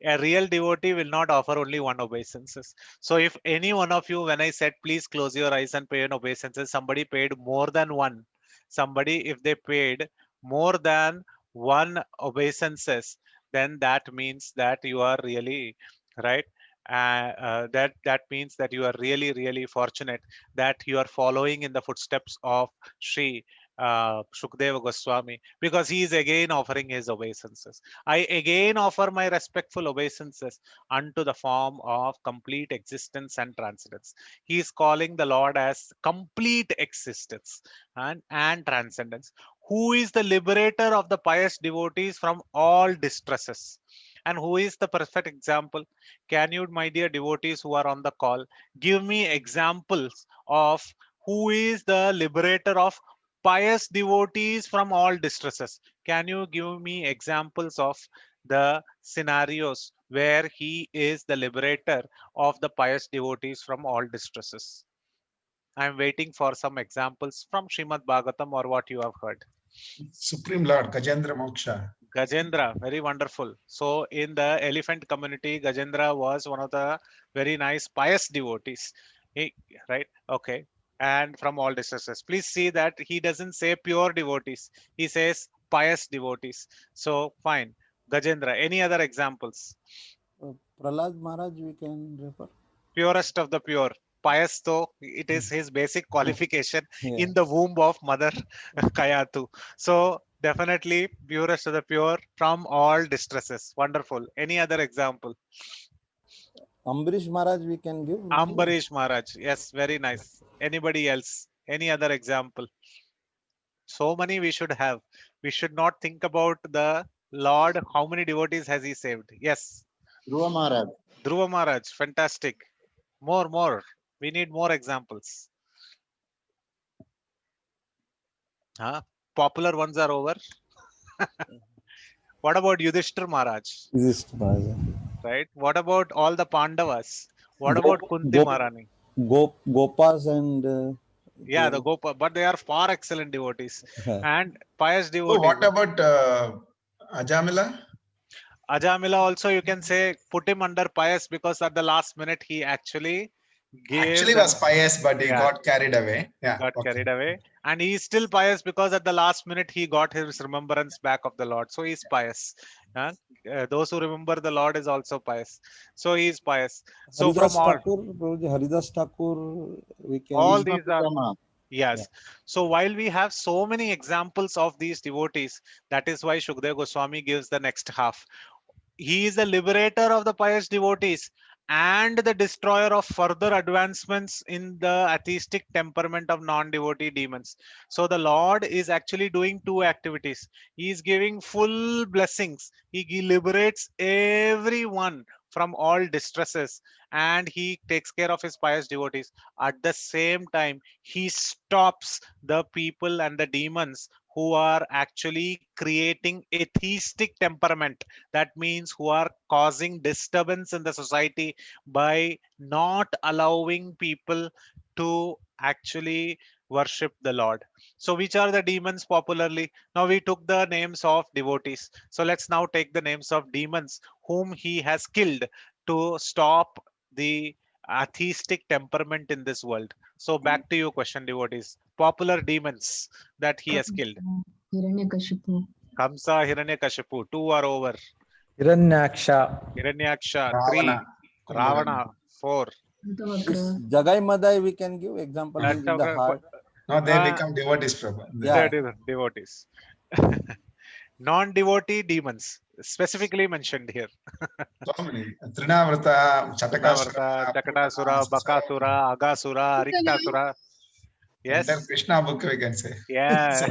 a real devotee will not offer only one obeisances. So if any one of you, when I said please close your eyes and pay an obeisances, somebody paid more than one. Somebody, if they paid more than one obeisances, then that means that you are really right. That means that you are really fortunate that you are following in the footsteps of Sri Shukdeva Goswami, because he is again offering his obeisances. I again offer my respectful obeisances unto the form of complete existence and transcendence. He is calling the Lord as complete existence and transcendence, who is the liberator of the pious devotees from all distresses. And who is the perfect example? Can you, my dear devotees who are on the call, give me examples of who is the liberator of pious devotees from all distresses? Can you give me examples of the scenarios where he is the liberator of the pious devotees from all distresses? I'm waiting for some examples from Srimad Bhagavatam or what you have heard. Supreme Lord, Gajendra Moksha. Gajendra, very wonderful. So in the elephant community, Gajendra was one of the very nice pious devotees. Right? Okay. And from all distresses. Please see that he doesn't say pure devotees. He says pious devotees. So fine. Gajendra, any other examples? Prahlad Maharaj we can refer. Purest of the pure. Pious though, it is his basic qualification Yeah. in the womb of Mother Kayatu. So definitely purest of the pure from all distresses. Wonderful. Any other example? Ambarish Maharaj we can give. maybe. Ambarish Maharaj. Yes, very nice. Anybody else? Any other example? So many we should have. We should not think about the Lord. How many devotees has he saved? Yes. Dhruva Maharaj. Dhruva Maharaj. Fantastic. More. We need more examples. Huh? Popular ones are over. What about Yudhishthir Maharaj? Exist Maharaj. Right? What about all the Pandavas? What Gop- about Kunti Gop- Maharani? Gopas and Yeah, the Gopa, but they are far excellent devotees and pious So devotees. what about Ajamila? Ajamila also you can say put him under pious because at the last minute he actually gave Actually them- was pious, but he Yeah. got carried away. Yeah. got okay. carried away, and he is still pious because at the last minute he got his remembrance back of the Lord, so he's pious. Those who remember the Lord is also pious, so he is pious. So Haridas from all Thakur, Prabhuji, Haridas Thakur we can. all Krishna these are Pitama. yes. So while we have so many examples of these devotees, that is why Shukdev Goswami gives the next half. He is the liberator of the pious devotees and the destroyer of further advancements in the atheistic temperament of non-devotee demons. So the Lord is actually doing two activities. He is giving full blessings. He liberates everyone from all distresses and he takes care of his pious devotees. At the same time, he stops the people and the demons who are actually creating atheistic temperament. That means who are causing disturbance in the society by not allowing people to actually worship the Lord. So which are the demons popularly? Now we took the names of devotees. So let's now take the names of demons whom he has killed to stop the atheistic temperament in this world. So back to your question, devotees. Popular demons that he has killed. Hiranyakashipu. Kamsa, Hiranyakashipu, 2 are over. Hiranyaksha. Hiranyaksha, Ravana. 3. Ravana, 4. Dantavakra. Jagai Madai we can give example. He is in the Dantavakra, heart. No, they Ah. become devotees, Prabhu. Yeah. They are devotees. Non-devotee demons, specifically mentioned here. So many. Trinavrata, Navarta, Chatakasura, Chakatasura, Bakasura, Agasura, Ariktasura. Entire Yes, Krishna book we can say. yeah.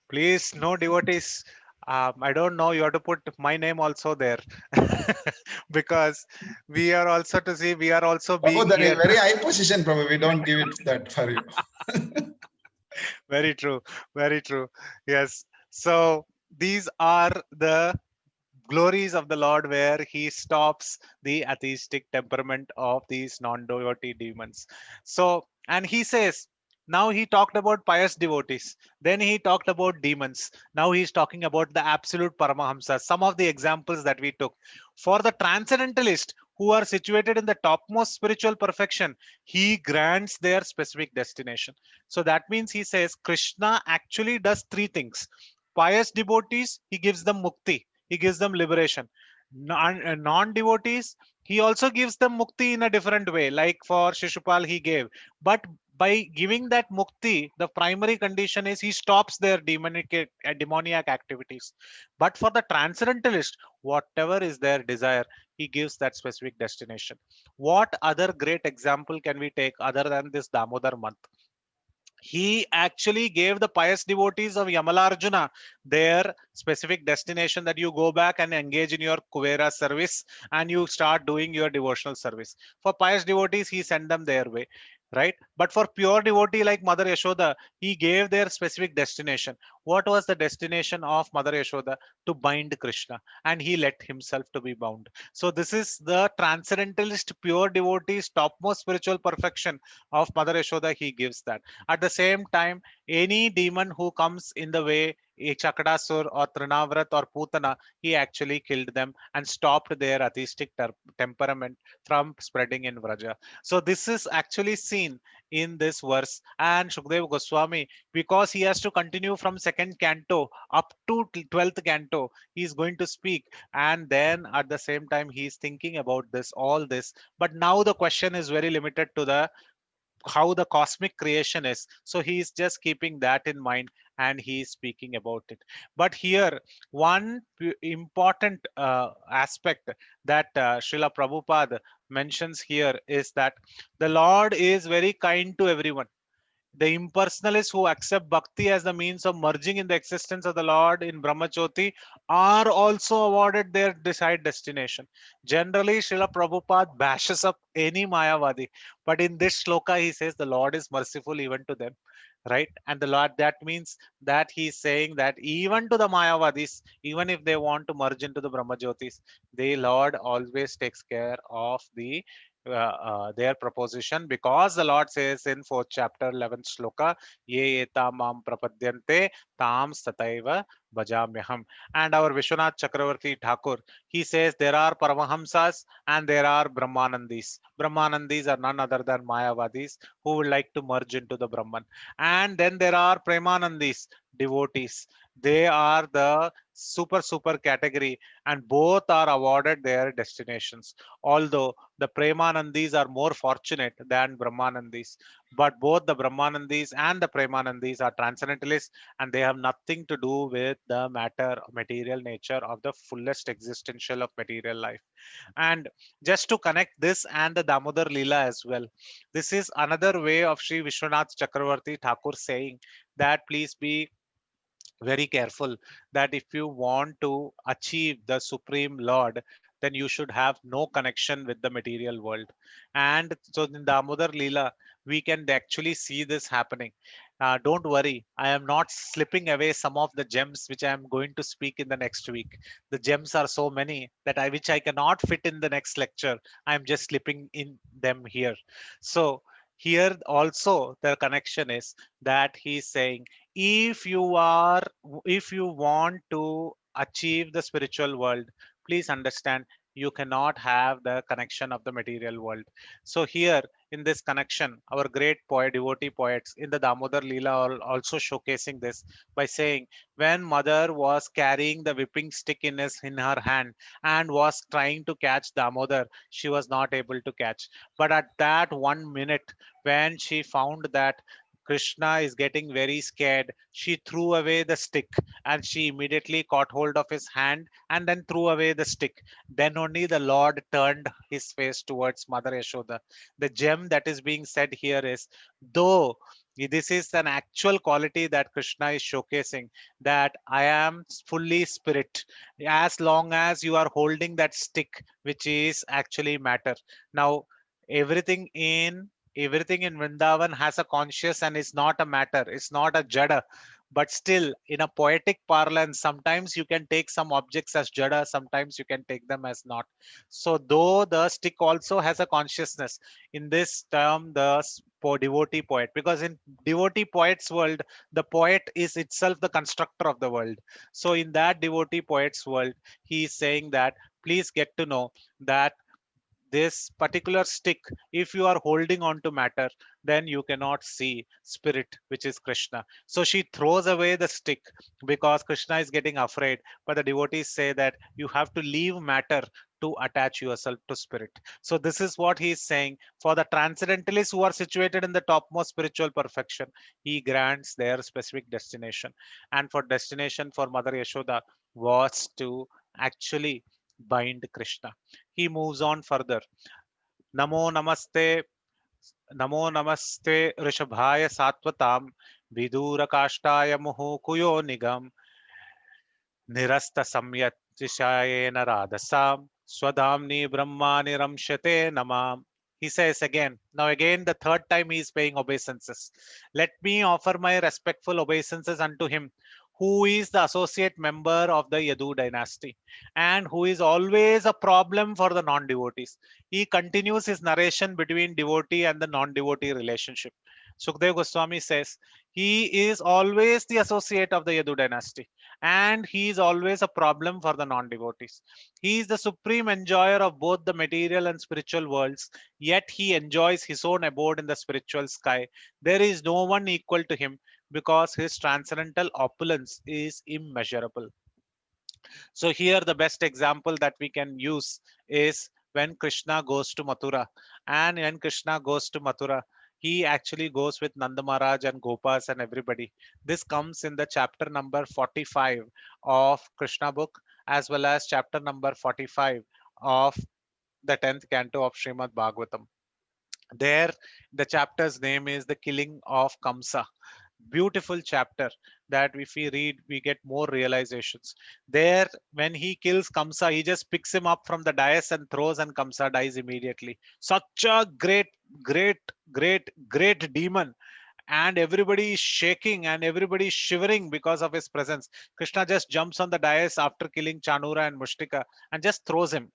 Please, no devotees. I don't know. You have to put my name also there because we are also to see. We are also being Prabhu, that is here. very high position, Prabhu. We don't give it that for you. Very true. Very true. Yes. So these are the glories of the Lord where he stops the atheistic temperament of these non-devotee demons. So, and he says, now he talked about pious devotees. Then he talked about demons. Now he's talking about the absolute Paramahamsas. Some of the examples that we took. For the transcendentalist who are situated in the topmost spiritual perfection, he grants their specific destination. So that means he says Krishna actually does 3 things. Pious devotees, he gives them mukti. He gives them liberation. Non-devotees, he also gives them mukti in a different way. Like for Shishupal, he gave. But by giving that mukti, the primary condition is he stops their demoniac activities. But for the transcendentalist, whatever is their desire, he gives that specific destination. What other great example can we take other than this Damodar month? He actually gave the pious devotees of Yamalarjuna their specific destination, that you go back and engage in your Kuvera service and you start doing your devotional service. For pious devotees, he sent them their way, right? But for pure devotee like Mother Yashoda, he gave their specific destination. What was the destination of Mother Yashoda? To bind Krishna, and he let himself to be bound. So this is the transcendentalist pure devotee's topmost spiritual perfection of Mother Yashoda. He gives that. At the same time, any demon who comes in the way, a Chakadasur or Trinavrat or Putana, he actually killed them and stopped their atheistic temperament from spreading in Vraja. So this is actually seen in this verse. And Shukdev Goswami, because he has to continue from second canto up to 12th canto, he is going to speak. And then at the same time, he is thinking about this, all this. But now the question is very limited to the how the cosmic creation is. So he is just keeping that in mind and he is speaking about it. But here, one important aspect that Srila Prabhupada mentions here is that the Lord is very kind to everyone. The impersonalists who accept bhakti as the means of merging in the existence of the Lord in Brahmajyoti are also awarded their desired destination. Generally, Srila Prabhupada bashes up any Mayavadi, but in this shloka, he says the Lord is merciful even to them, right? And the Lord, that means that he's saying that even to the Mayavadis, even if they want to merge into the Brahmajyotis, the Lord always takes care of their proposition, because the Lord says in 4th chapter 11th shloka, ye etam mam prapadyante tam sataiva bhajamyaham. And our Vishwanath Chakravarti Thakur, he says there are Paramahamsas and there are Brahmanandis. Brahmanandis are none other than Mayavadis who would like to merge into the Brahman. And then there are Premanandis, devotees. They are the super category, and both are awarded their destinations. Although the Premanandis are more fortunate than Brahmanandis, but both the Brahmanandis and the Premanandis are transcendentalists, and they have nothing to do with the material nature of the fullest existential of material life. And just to connect this and the Damodar Leela as well, this is another way of Sri Vishwanath Chakravarti Thakur saying that please be very careful, that if you want to achieve the Supreme Lord, then you should have no connection with the material world. And so in Damodar Leela, we can actually see this happening. Don't worry, I am not slipping away some of the gems which I am going to speak in the next week. The gems are so many that which I cannot fit in the next lecture. I am just slipping in them here. So here also the connection is that he's saying, if you are if you want to achieve the spiritual world, please understand you cannot have the connection of the material world. So here in this connection, our great devotee poets in the Damodar Leela are also showcasing this by saying, when mother was carrying the whipping stick in her hand and was trying to catch Damodar, she was not able to catch. But at that 1 minute, when she found that Krishna is getting very scared, she threw away the stick and she immediately caught hold of his hand and then threw away the stick. Then only the Lord turned his face towards Mother Yashoda. The gem that is being said here is, though this is an actual quality that Krishna is showcasing, that I am fully spirit, as long as you are holding that stick, which is actually matter. Now, everything in Vrindavan has a conscious and is not a matter, it's not a jada. But still, in a poetic parlance, sometimes you can take some objects as jada, sometimes you can take them as not. So though the stick also has a consciousness, in this term the devotee poet, because in devotee poet's world, the poet is itself the constructor of the world. So in that devotee poet's world, he is saying that please get to know that this particular stick, if you are holding on to matter, then you cannot see spirit, which is Krishna. So she throws away the stick because Krishna is getting afraid. But the devotees say that you have to leave matter to attach yourself to spirit. So this is what he is saying. For the transcendentalists who are situated in the topmost spiritual perfection, he grants their specific destination. And for destination for Mother Yashoda was to actually bind Krishna. He moves on further. Namo namaste rishabhaya satvatam vidura kashtaya muhu kuyo nigam nirasta samyat tishayena radhasam swadhamni brahmani ramshate namam. He says again, now again the third time he is paying obeisances. Let me offer my respectful obeisances unto him, who is the associate member of the Yadu dynasty and who is always a problem for the non-devotees. He continues his narration between devotee and the non-devotee relationship. Sukdev Goswami says, he is always the associate of the Yadu dynasty. and he is always a problem for the non-devotees. He is the supreme enjoyer of both the material and spiritual worlds, yet he enjoys his own abode in the spiritual sky. There is no one equal to him because his transcendental opulence is immeasurable. So here the best example that we can use is when Krishna goes to Mathura. And when Krishna goes to Mathura, he actually goes with Nanda Maharaj and Gopas and everybody. This comes in the chapter number 45 of Krishna book, as well as chapter number 45 of the 10th canto of Srimad Bhagavatam. There, the chapter's name is The Killing of Kamsa. Beautiful chapter that if we read, we get more realizations. There, when he kills Kamsa, he just picks him up from the dais and throws, and Kamsa dies immediately. Such a great demon, and everybody is shaking and everybody is shivering because of his presence. Krishna just jumps on the dais after killing Chanura and Mushtika and just throws him,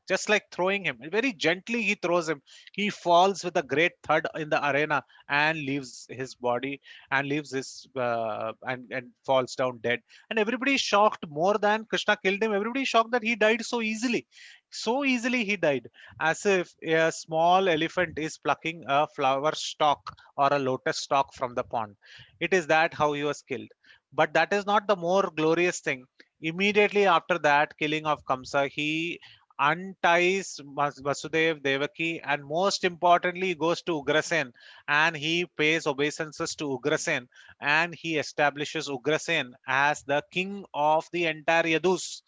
just like throwing him. Very gently he throws him. He falls with a great thud in the arena and leaves his body and leaves his and falls down dead. And everybody is shocked more than Krishna killed him. Everybody is shocked that he died so easily. So easily he died, as if a small elephant is plucking a flower stalk or a lotus stalk from the pond. It is that how he was killed. But that is not the more glorious thing. Immediately after that killing of Kamsa, he unties Vasudev, Devaki, and most importantly, he goes to Ugrasen and he pays obeisances to Ugrasen, and he establishes Ugrasen as the king of the entire Yadus,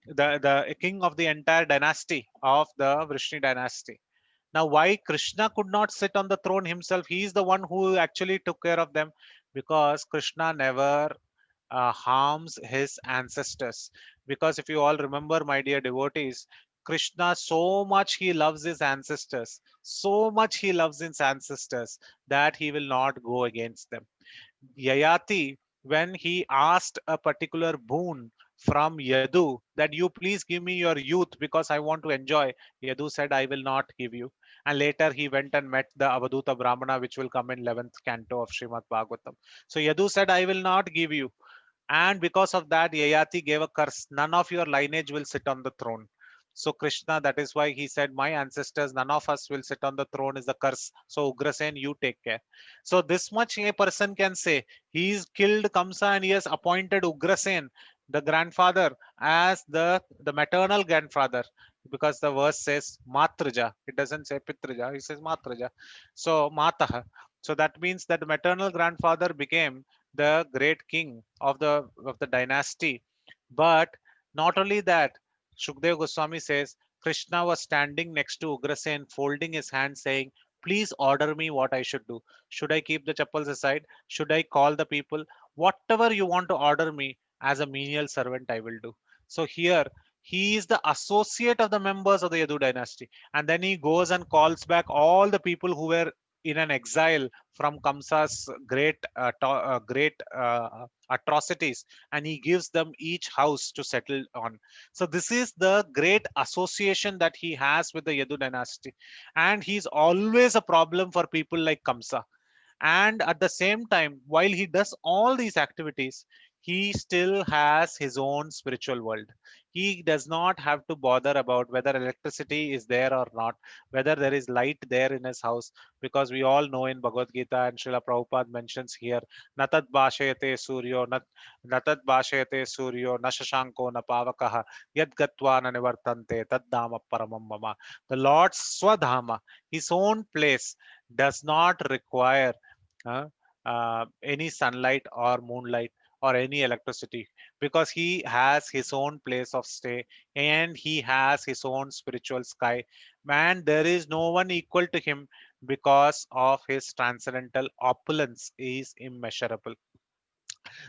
the king of the entire dynasty of the Vrishni dynasty. Now, why Krishna could not sit on the throne himself? He is the one who actually took care of them, because Krishna never harms his ancestors. Because if you all remember, my dear devotees, Krishna, so much he loves his ancestors, so much he loves his ancestors that he will not go against them. Yayati, when he asked a particular boon from Yadu, that you please give me your youth because I want to enjoy, Yadu said, I will not give you. And later he went and met the Avaduta Brahmana, which will come in 11th canto of Srimad Bhagavatam. So Yadu said, I will not give you. And because of that, Yayati gave a curse. None of your lineage will sit on the throne. So Krishna, that is why he said, my ancestors, none of us will sit on the throne is the curse. So Ugrasen, you take care. So this much a person can say. He's killed Kamsa and he has appointed Ugrasen, the grandfather, as the maternal grandfather, because the verse says Matraja. It doesn't say Pitraja. It says Matraja. So Mataha. So that means that the maternal grandfather became the great king of the dynasty. But not only that, Shukdev Goswami says Krishna was standing next to Ugrasen, folding his hand, saying, please order me what I should do. Should I keep the chappals aside? Should I call the people? Whatever you want to order me as a menial servant, I will do. So here, he is the associate of the members of the Yadu dynasty. And then he goes and calls back all the people who were in an exile from Kamsa's great atrocities, and he gives them each house to settle on. So this is the great association that he has with the Yadu dynasty, and he's always a problem for people like Kamsa. And at the same time, while he does all these activities, he still has his own spiritual world. He does not have to bother about whether electricity is there or not, whether there is light there in his house, because we all know in Bhagavad Gita, and Srila Prabhupada mentions here, Natat Bhashayate Suryo, Natat Bhashayate Suryo, Nashashanko na Pavakaha, Yad Gatva na Nivartante, Tad Dhama Paramam Mama. The Lord's Swadhama, his own place, does not require any sunlight or moonlight or any electricity, because he has his own place of stay and he has his own spiritual sky. Man, there is no one equal to him because of his transcendental opulence is immeasurable.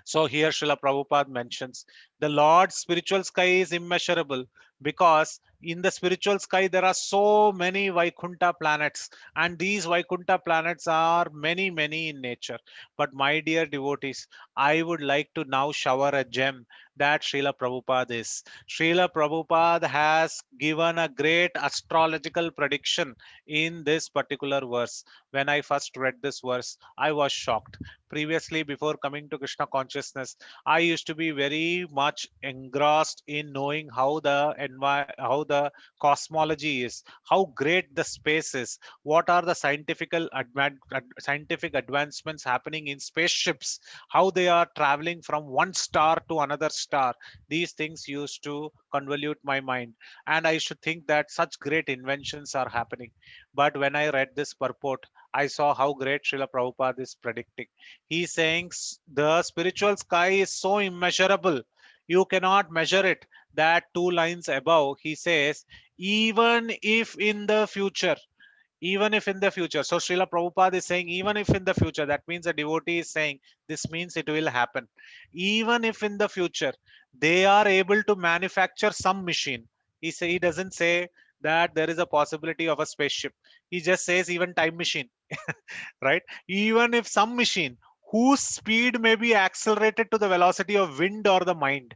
So here Srila Prabhupada mentions the Lord's spiritual sky is immeasurable because In the spiritual sky, there are so many Vaikunta planets, and these Vaikunta planets are many, many in nature. But my dear devotees, I would like to now shower a gem that Srila Prabhupada is. Srila Prabhupada has given a great astrological prediction in this particular verse. When I first read this verse, I was shocked. Previously, before coming to Krishna consciousness, I used to be very much engrossed in knowing how the cosmology is, how great the space is, what are the scientific advancements happening in spaceships, how they are traveling from one star to another star. These things used to convolute my mind, and I should think that such great inventions are happening. But when I read this purport, I saw how great Srila Prabhupada is predicting. He's saying the spiritual sky is so immeasurable, you cannot measure it. That two lines above, he says, even if in the future, even if in the future. So Srila Prabhupada is saying, even if in the future, that means a devotee is saying, this means it will happen. Even if in the future, they are able to manufacture some machine. He doesn't say that there is a possibility of a spaceship. He just says even time machine, right? Even if some machine whose speed may be accelerated to the velocity of wind or the mind,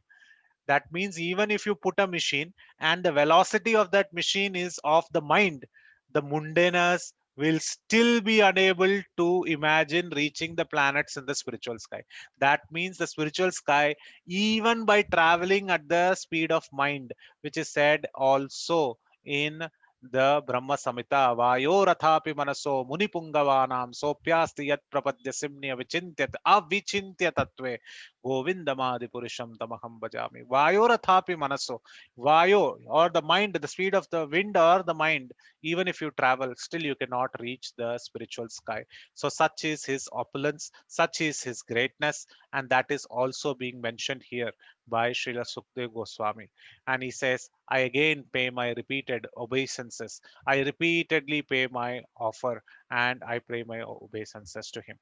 that means even if you put a machine and the velocity of that machine is of the mind, the mundaners will still be unable to imagine reaching the planets in the spiritual sky. That means the spiritual sky, even by traveling at the speed of mind, which is said also in the Brahma Samhita, Vayorathapi manaso munipungavanam sopyasti yat prapadya simnya vichintyat avichintya tatve Govindamadi Purusham Tamaham Bhajami. Vayorathapi Manaso. Vayo, or the mind, the speed of the wind or the mind, even if you travel, still you cannot reach the spiritual sky. So, such is his opulence, such is his greatness, and that is also being mentioned here by Srila Sukdev Goswami. And he says, I again pay my repeated obeisances. I repeatedly pay my offer and I pay my obeisances to him.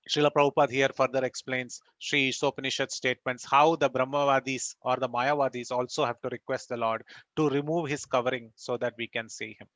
Srila Prabhupada here further explains Sri Isopanishad statements how the Brahmavadis or the Mayavadis also have to request the Lord to remove his covering so that we can see him.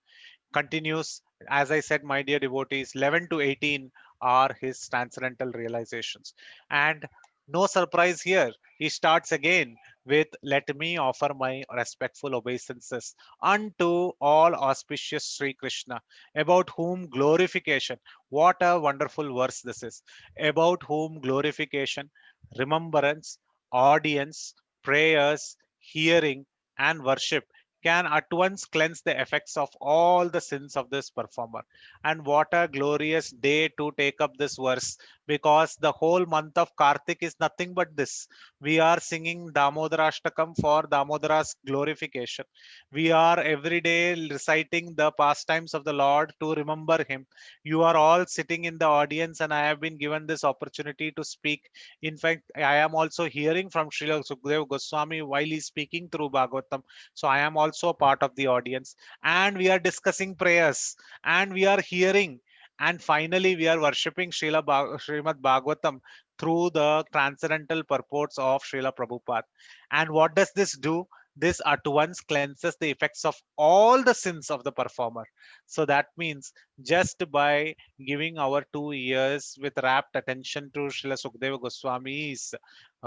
Continues, as I said, my dear devotees, 11 to 18 are his transcendental realizations. And no surprise here, he starts again with, let me offer my respectful obeisances unto all auspicious Sri Krishna, about whom glorification, what a wonderful verse this is, about whom glorification, remembrance, audience, prayers, hearing, and worship can at once cleanse the effects of all the sins of this performer. And what a glorious day to take up this verse, because the whole month of Kartik is nothing but this. We are singing Damodarashtakam for Damodara's glorification. We are every day reciting the pastimes of the Lord to remember him. You are all sitting in the audience, and I have been given this opportunity to speak. In fact, I am also hearing from Srila Sukdev Goswami while he's speaking through Bhagavatam. So I am also a part of the audience, and we are discussing prayers, and we are hearing, and finally we are worshipping Srimad Bhagavatam through the transcendental purports of Srila Prabhupada. And what does this do? This at once cleanses the effects of all the sins of the performer. So that means just by giving our 2 ears with rapt attention to Srila Sukadeva Goswami's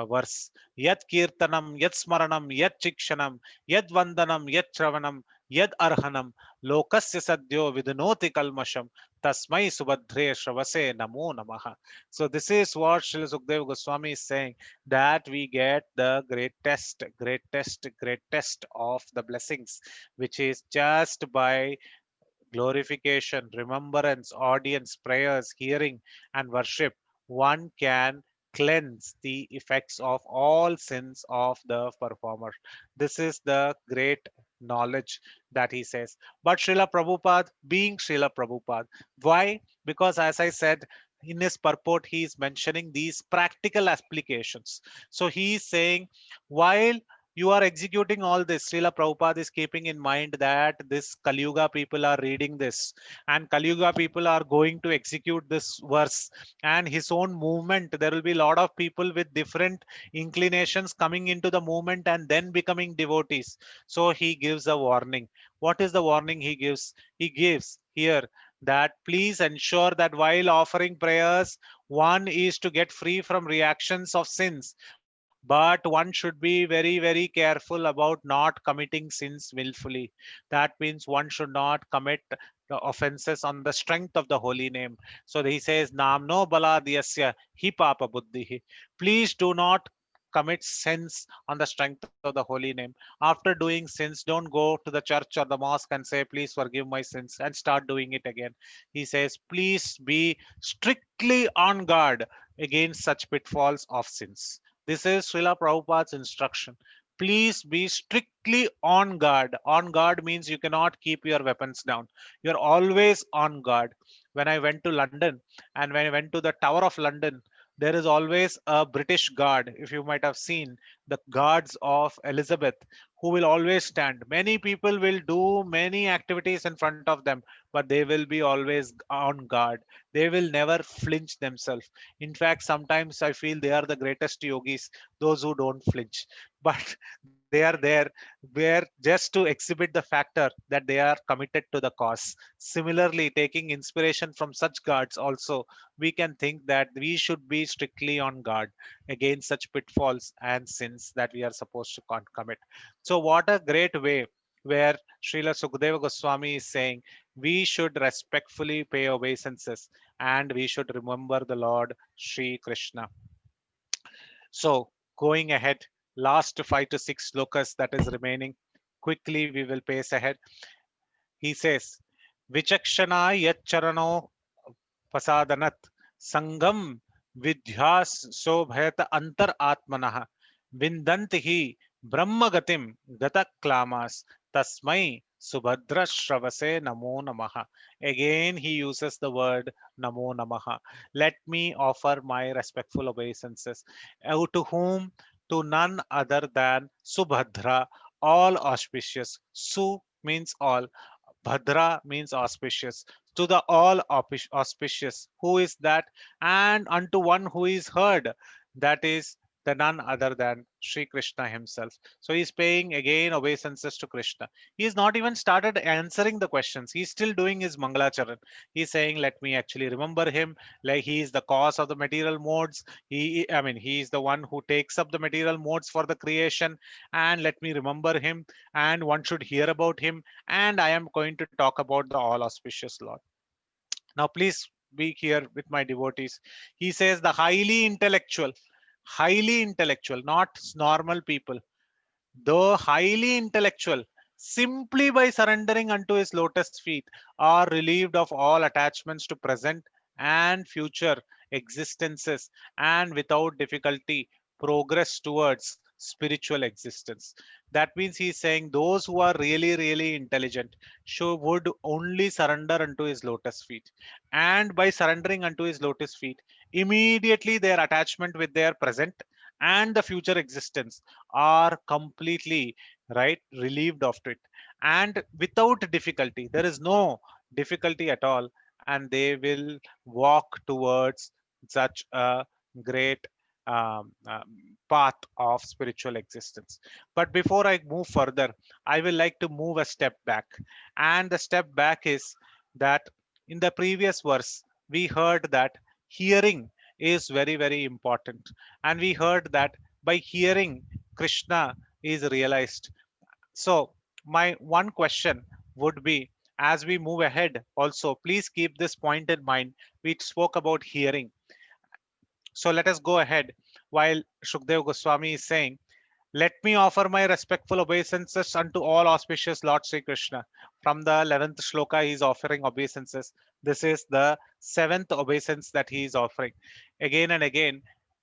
verse, Yat Kirtanam, Yat Smaranam, Yat Chikshanam, Yad Vandanam, Yad Shravanam, Yad Arhanam, Lokasya Sadhyo Vidunoti Kalmasham, Tasmai Subhadre Shravase Namo Namaha. So this is what Srila Sukadeva Goswami is saying, that we get the greatest of the blessings, which is just by glorification, remembrance, audience, prayers, hearing, and worship, one can cleanse the effects of all sins of the performer. This is the great knowledge that he says. But Srila Prabhupada, being Srila Prabhupada, why? Because as I said, in his purport, he is mentioning these practical applications. So he is saying, while You are executing all this. Srila Prabhupada is keeping in mind that this Kali Yuga people are reading this, and Kali Yuga people are going to execute this verse and his own movement. There will be a lot of people with different inclinations coming into the movement and then becoming devotees. So he gives a warning. What is the warning he gives? He gives here that please ensure that while offering prayers, one is to get free from reactions of sins, but one should be very, very careful about not committing sins willfully. That means one should not commit the offenses on the strength of the holy name. So he says, Namno baladiyasya hi papa buddhi. Please do not commit sins on the strength of the holy name. After doing sins, don't go to the church or the mosque and say, please forgive my sins, and start doing it again. He says, please be strictly on guard against such pitfalls of sins. This is Srila Prabhupada's instruction. Please be strictly on guard. On guard means you cannot keep your weapons down. You're always on guard. When I went to London and when I went to the Tower of London, there is always a British guard. If you might have seen the guards of Elizabeth, who will always stand. Many people will do many activities in front of them, but they will be always on guard. They will never flinch themselves. In fact, sometimes I feel they are the greatest yogis, those who don't flinch. But they are there where just to exhibit the factor that they are committed to the cause. Similarly, taking inspiration from such guards also, we can think that we should be strictly on guard against such pitfalls and sins that we are supposed to commit. So what a great way where Srila Sukadeva Goswami is saying we should respectfully pay obeisances and we should remember the Lord Sri Krishna. So going ahead, last 5 to 6 slokas that is remaining. Quickly we will pace ahead. He says, Vichakshana yacharano pasadanat sangam vidyas sobhayat antar atmanah vindanti brahmagatim gata klamas tasmai subhadra shravase namo namaha. Again he uses the word namo namaha. Let me offer my respectful obeisances. To whom? To none other than Subhadra, all auspicious. Su means all, Bhadra means auspicious. To the all auspicious. Who is that? And unto one who is heard. That is the none other than Sri Krishna himself. So he's paying again obeisances to Krishna. He's not even started answering the questions. He's still doing his Mangalacharan. He's saying, let me actually remember him. Like he is the cause of the material modes. He is the one who takes up the material modes for the creation. And let me remember him. And one should hear about him. And I am going to talk about the all auspicious Lord. Now, please be here with my devotees. He says the highly intellectual, not normal people, though highly intellectual, simply by surrendering unto his lotus feet, are relieved of all attachments to present and future existences, and without difficulty progress towards spiritual existence. That means he's saying those who are really, really intelligent would only surrender unto his lotus feet. And by surrendering unto his lotus feet, immediately their attachment with their present and the future existence are completely relieved of it, and without difficulty. There is no difficulty at all, and they will walk towards such a great path of spiritual existence. But before I move further, I will like to move a step back, and the step back is that in the previous verse we heard that hearing is very, very important, and we heard that by hearing Krishna is realized. So my one question would be, as we move ahead also, please keep this point in mind. We spoke about hearing. So let us go ahead while Shukdev Goswami is saying, let me offer my respectful obeisances unto all auspicious Lord Sri Krishna. From the 11th shloka, he is offering obeisances. This is the 7th obeisance that he is offering again and again,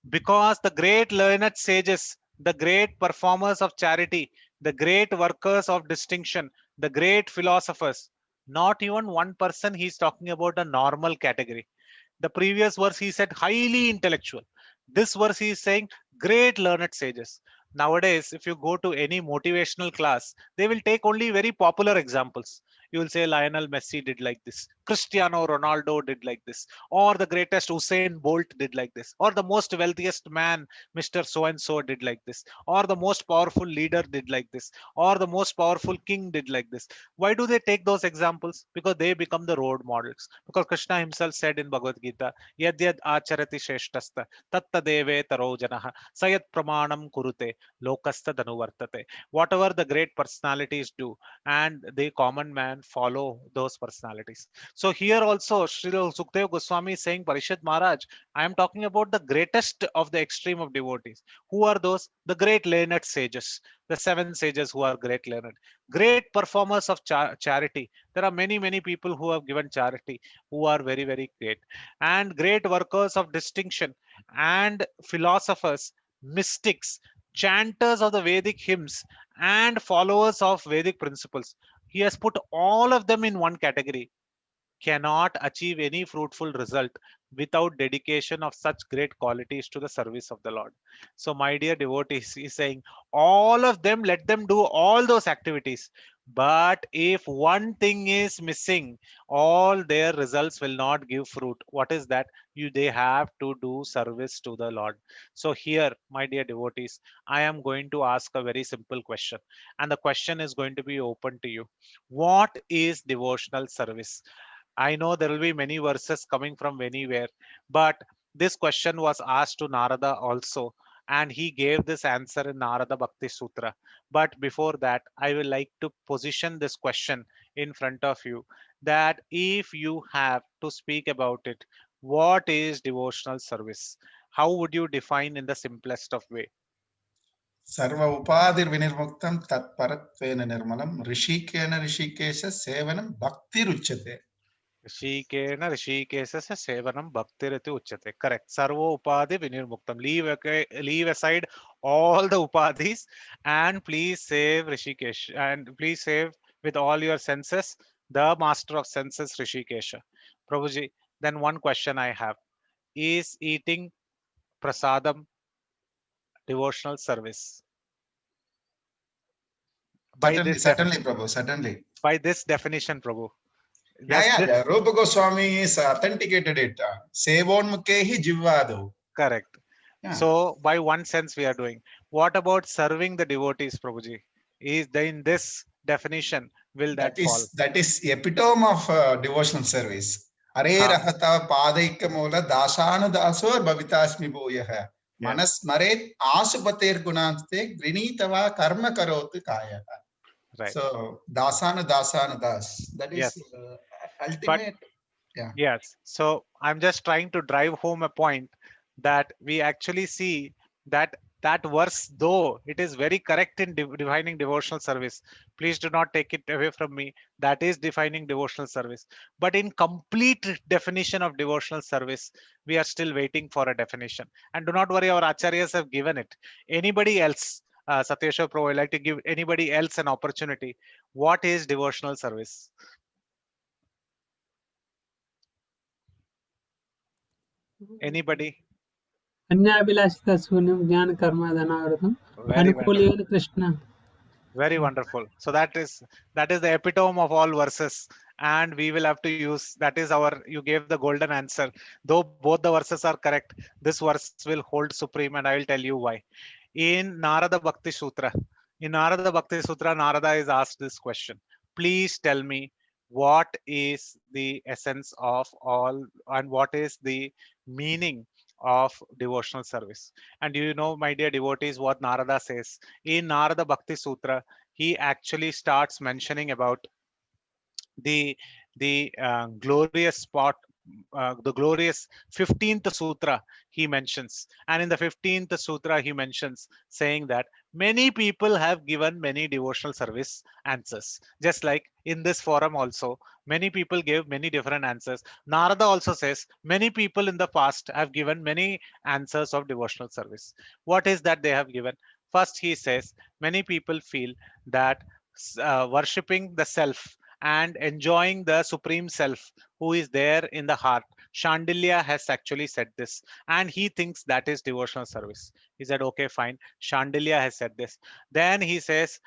because the great learned sages, the great performers of charity, the great workers of distinction, the great philosophers, not even one person, he's talking about a normal category. The previous verse he said highly intellectual. This verse he is saying great learned sages. Nowadays, if you go to any motivational class, they will take only very popular examples. You will say Lionel Messi did like this, Cristiano Ronaldo did like this, or the greatest Usain Bolt did like this, or the most wealthiest man, Mr. So and so, did like this, or the most powerful leader did like this, or the most powerful king did like this. Why do they take those examples? Because they become the role models. Because Krishna himself said in Bhagavad Gita, Yad yad acharati shrestasta tatta deve taro janah sayat pramanam kurute lokasta dhanuvartate. Whatever the great personalities do, and the common man follow those personalities. So here also Srila Sukdev Goswami is saying, Parishad Maharaj, I am talking about the greatest of the extreme of devotees. Who are those? The great learned sages, the 7 sages who are great learned, great performers of charity. There are many people who have given charity who are very great, and great workers of distinction, and philosophers, mystics, chanters of the Vedic hymns, and followers of Vedic principles. He has put all of them in one category. Cannot achieve any fruitful result without dedication of such great qualities to the service of the Lord. So, my dear devotees, he's saying all of them, let them do all those activities. But if one thing is missing, all their results will not give fruit. What is that? They have to do service to the Lord. So here, my dear devotees, I am going to ask a very simple question, and the question is going to be open to you. What is devotional service? I know there will be many verses coming from anywhere, but this question was asked to Narada also, and he gave this answer in Narada Bhakti Sutra. But before that, I will like to position this question in front of you, that if you have to speak about it, what is devotional service? How would you define in the simplest of way? सर्व उपाधिर्विनिर्मुक्तं तत्परत्वेन निर्मलं ऋषिकेन Rishikesh सेवनं भक्तिरुच्यते. Rishikena Rishikesasa Sevanam Bhaktirati Uchyate. Correct. Sarvo Upadhi Vinirmuktam. Leave aside all the upadhis and please save Rishikesh, and please save with all your senses the master of senses Rishikesha. Prabhuji, then one question I have. Is eating prasadam devotional service? Certainly, Prabhu, certainly. By this definition, Prabhu. Yeah. Rupa Goswami is authenticated it. Sevonmukhehi jivvado. Correct. Yeah. So by one sense we are doing. What about serving the devotees, Prabhuji? Is in this definition, will that fall? That is epitome of devotional service. Are rahata padaika mola dasanu dasor bhavitasmi bhoyah. Manas maret asupater gunante grinitava karma karotu kaya. Right. So dasanu das. That is ultimate. Yeah. Yes. So I'm just trying to drive home a point that we actually see that verse, though it is very correct in defining devotional service, please do not take it away from me, that is defining devotional service. But in complete definition of devotional service, we are still waiting for a definition. And do not worry, our acharyas have given it. Anybody else, Satyeshwar Prabhu, I'd like to give anybody else an opportunity. What is devotional service? Anybody? Anyabilasita Sunyam Jnana Karma Dhanavratam Anukulena Krishna. Very wonderful. So that is the epitome of all verses, and we will have to use that. Is our, you gave the golden answer. Though both the verses are correct, this verse will hold supreme, and I will tell you why. In Narada Bhakti Sutra, Narada is asked this question: please tell me what is the essence of all, and what is the meaning of devotional service. And do you know, my dear devotees, what Narada says? In Narada Bhakti Sutra, he actually starts mentioning about the glorious spot, the glorious 15th sutra he mentions. And in the 15th sutra, he mentions saying that many people have given many devotional service answers. Just like in this forum also, many people gave many different answers. Narada also says many people in the past have given many answers of devotional service. What is that they have given? First, he says many people feel that worshipping the self and enjoying the supreme self who is there in the heart, Shandilya has actually said this, and he thinks that is devotional service. He said, okay, fine. Shandilya has said this. Then he says,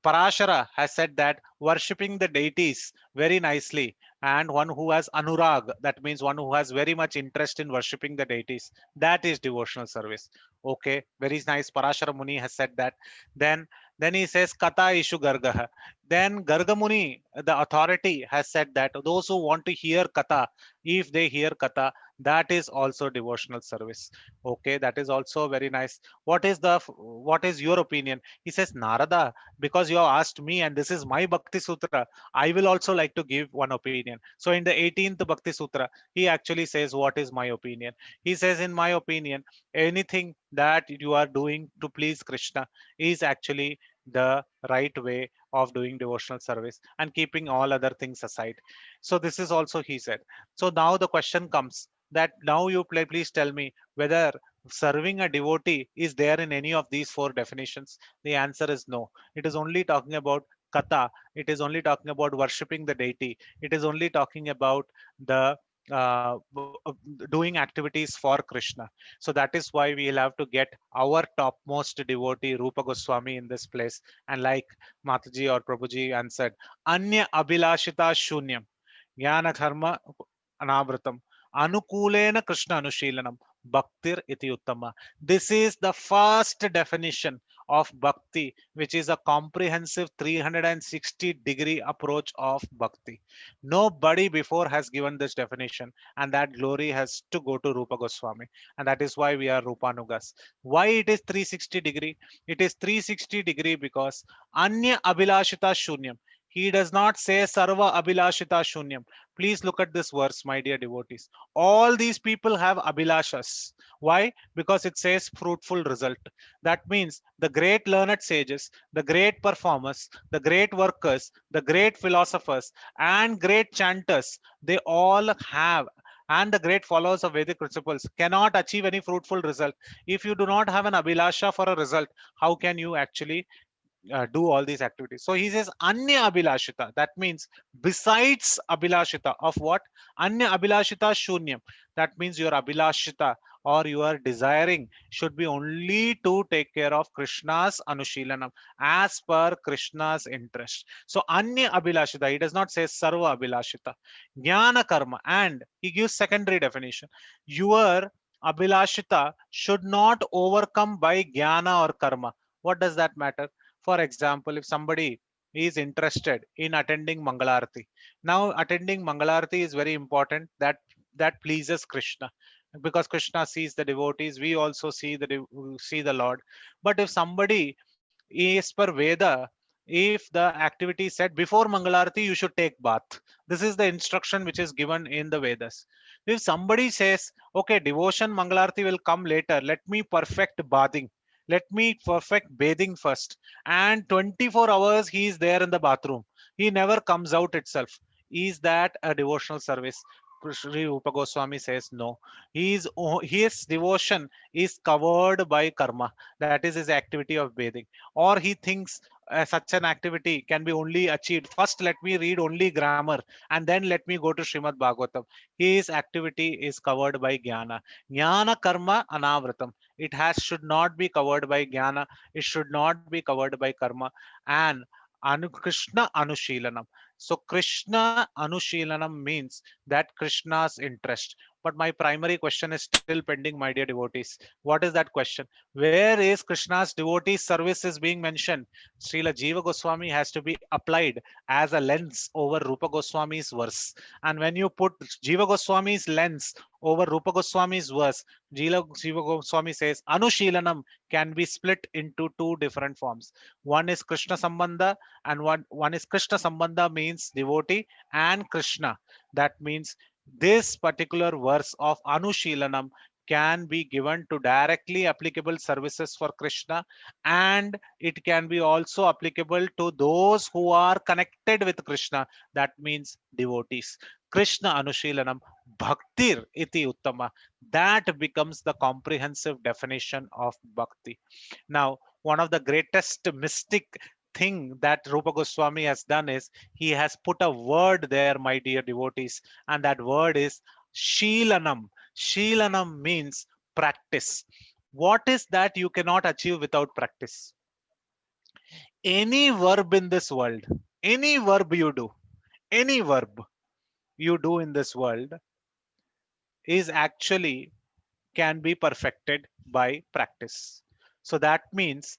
Parashara has said that worshipping the deities very nicely, and one who has anurag, that means one who has very much interest in worshipping the deities, that is devotional service. Okay, very nice. Parashara Muni has said that. Then then he says Kata Ishu Gargaha. Then Garga Muni, the authority, has said that those who want to hear Kata, if they hear Kata, that is also devotional service. Okay, that is also very nice. What is your opinion? He says, Narada, because you have asked me and this is my Bhakti Sutra, I will also like to give one opinion. So in the 18th Bhakti Sutra, he actually says, what is my opinion? He says, in my opinion, anything that you are doing to please Krishna is actually the right way of doing devotional service and keeping all other things aside. So this is also he said. So now the question comes that now you please tell me whether serving a devotee is there in any of these four definitions. The answer is no. It is only talking about kata. It is only talking about worshipping the deity. It is only talking about the doing activities for Krishna. So that is why we will have to get our topmost devotee Rupa Goswami in this place. And like Mataji or Prabhuji answered, Anya Abhilashita Shunyam Jnana Dharma Anavratam Anukulena Krishna Anushilanam Bhaktir iti uttama. This is the first definition of bhakti, which is a comprehensive 360-degree approach of bhakti. Nobody before has given this definition, and that glory has to go to Rupa Goswami, and that is why we are Rupanugas. Why it is 360-degree? It is 360-degree because Anya Abhilashita Shunyam. He does not say Sarva Abhilashita Shunyam. Please look at this verse, my dear devotees. All these people have Abhilashas. Why? Because it says fruitful result. That means the great learned sages, the great performers, the great workers, the great philosophers, and great chanters, they all have, and the great followers of Vedic principles cannot achieve any fruitful result. If you do not have an Abhilasha for a result, how can you actually do all these activities? So he says Anya Abhilashita. That means besides Abhilashita of what? Anya Abhilashita Shunyam. That means your Abhilashita or your desiring should be only to take care of Krishna's Anushilanam as per Krishna's interest. So Anya Abhilashita, he does not say Sarva Abhilashita. Jnana Karma, and he gives secondary definition. Your Abhilashita should not overcome by Jnana or Karma. What does that matter? For example, if somebody is interested in attending Mangalarti, now attending Mangalarti is very important. That pleases Krishna, because Krishna sees the devotees. We also see the Lord. But if somebody is per Veda, if the activity said before Mangalarti you should take bath, this is the instruction which is given in the Vedas. If somebody says, okay, devotion Mangalarti will come later, let me perfect bathing, let me perfect bathing first, and 24 hours he is there in the bathroom, he never comes out itself, is that a devotional service? Sri Rupa Goswami says no. His devotion is covered by karma, that is his activity of bathing. Or he thinks such an activity can be only achieved, first let me read only grammar and then let me go to Srimad Bhagavatam. His activity is covered by jnana. Jnana karma anavratam. It should not be covered by jnana, it should not be covered by karma. And Krishna Anushilanam. So Krishna Anushilanam means that Krishna's interest. But my primary question is still pending, my dear devotees. What is that question? Where is Krishna's devotee service is being mentioned? Srila Jiva Goswami has to be applied as a lens over Rupa Goswami's verse. And when you put Jiva Goswami's lens over Rupa Goswami's verse, Jiva Goswami says Anushilanam can be split into two different forms. One is Krishna Sambandha, and one is Krishna Sambandha means devotee and Krishna. That means this particular verse of Anushilanam can be given to directly applicable services for Krishna, and it can be also applicable to those who are connected with Krishna. That means devotees. Krishna Anushilanam Bhaktir iti uttama. That becomes the comprehensive definition of bhakti. Now, one of the greatest mystic thing that Rupa Goswami has done is he has put a word there, my dear devotees, and that word is Sheelanam. Sheelanam means practice. What is that you cannot achieve without practice? Any verb in this world, any verb you do, any verb you do in this world is actually can be perfected by practice. So that means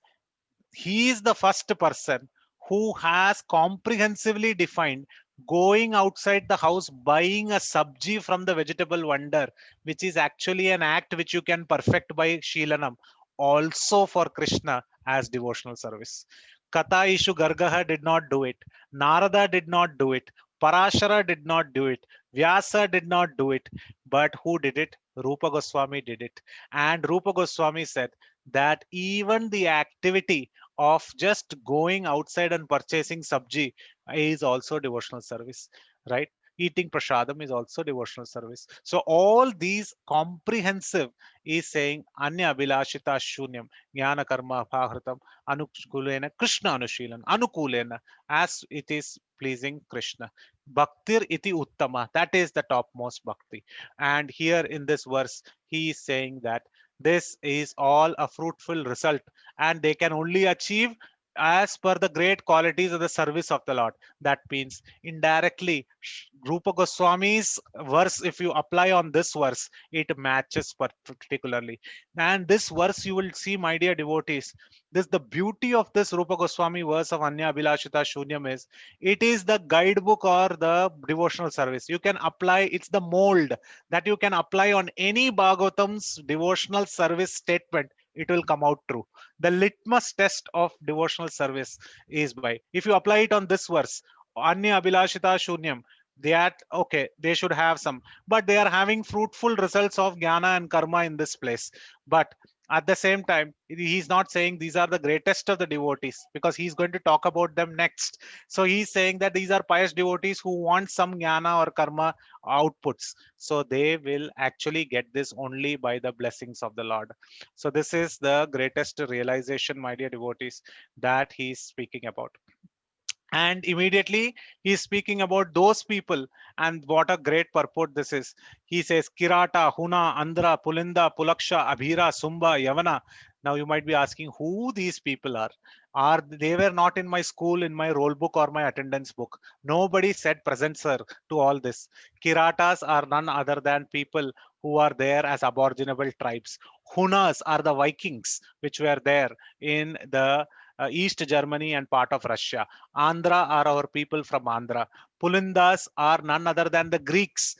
he is the first person who has comprehensively defined going outside the house, buying a sabji from the vegetable vendor, which is actually an act which you can perfect by Sheelanam, also for Krishna as devotional service. Kata Ishu Gargaha did not do it. Narada did not do it. Parashara did not do it. Vyasa did not do it. But who did it? Rupa Goswami did it. And Rupa Goswami said that even the activity of just going outside and purchasing sabji is also devotional service, right? Eating prasadam is also devotional service. So all these comprehensive is saying Anya Abhilashita Shunyam Jnana Karma Bhahratam Anukulena Krishna Anushilan Anukulena, as it is pleasing Krishna. Bhaktir iti uttama, that is the topmost bhakti. And here in this verse, he is saying that this is all a fruitful result, and they can only achieve as per the great qualities of the service of the Lord. That means indirectly, Rupa Goswami's verse, if you apply on this verse, it matches particularly. And this verse, you will see, my dear devotees, this the beauty of this Rupa Goswami verse of Anya Abhilashita Shunyam is, it is the guidebook or the devotional service. You can apply, it's the mold that you can apply on any Bhagavatam's devotional service statement. It will come out true. The litmus test of devotional service is by, if you apply it on this verse, Anya Abhilashita Shunyam, that okay, they should have some, but they are having fruitful results of jnana and karma in this place. But at the same time, he's not saying these are the greatest of the devotees, because he's going to talk about them next. So he's saying that these are pious devotees who want some jnana or karma outputs. So they will actually get this only by the blessings of the Lord. So this is the greatest realization, my dear devotees, that he's speaking about. And immediately he's speaking about those people, and what a great purport this is. He says Kirata, Huna, Andhra, Pulinda, Pulaksha, Abhira, Sumba, Yavana. Now you might be asking who these people are they were not in my school, in my roll book or my attendance book. Nobody said present sir to all this. Kiratas are none other than people who are there as aboriginal tribes. Hunas are the Vikings which were there in the East Germany and part of Russia. Andhra are our people from Andhra. Pulindas are none other than the Greeks.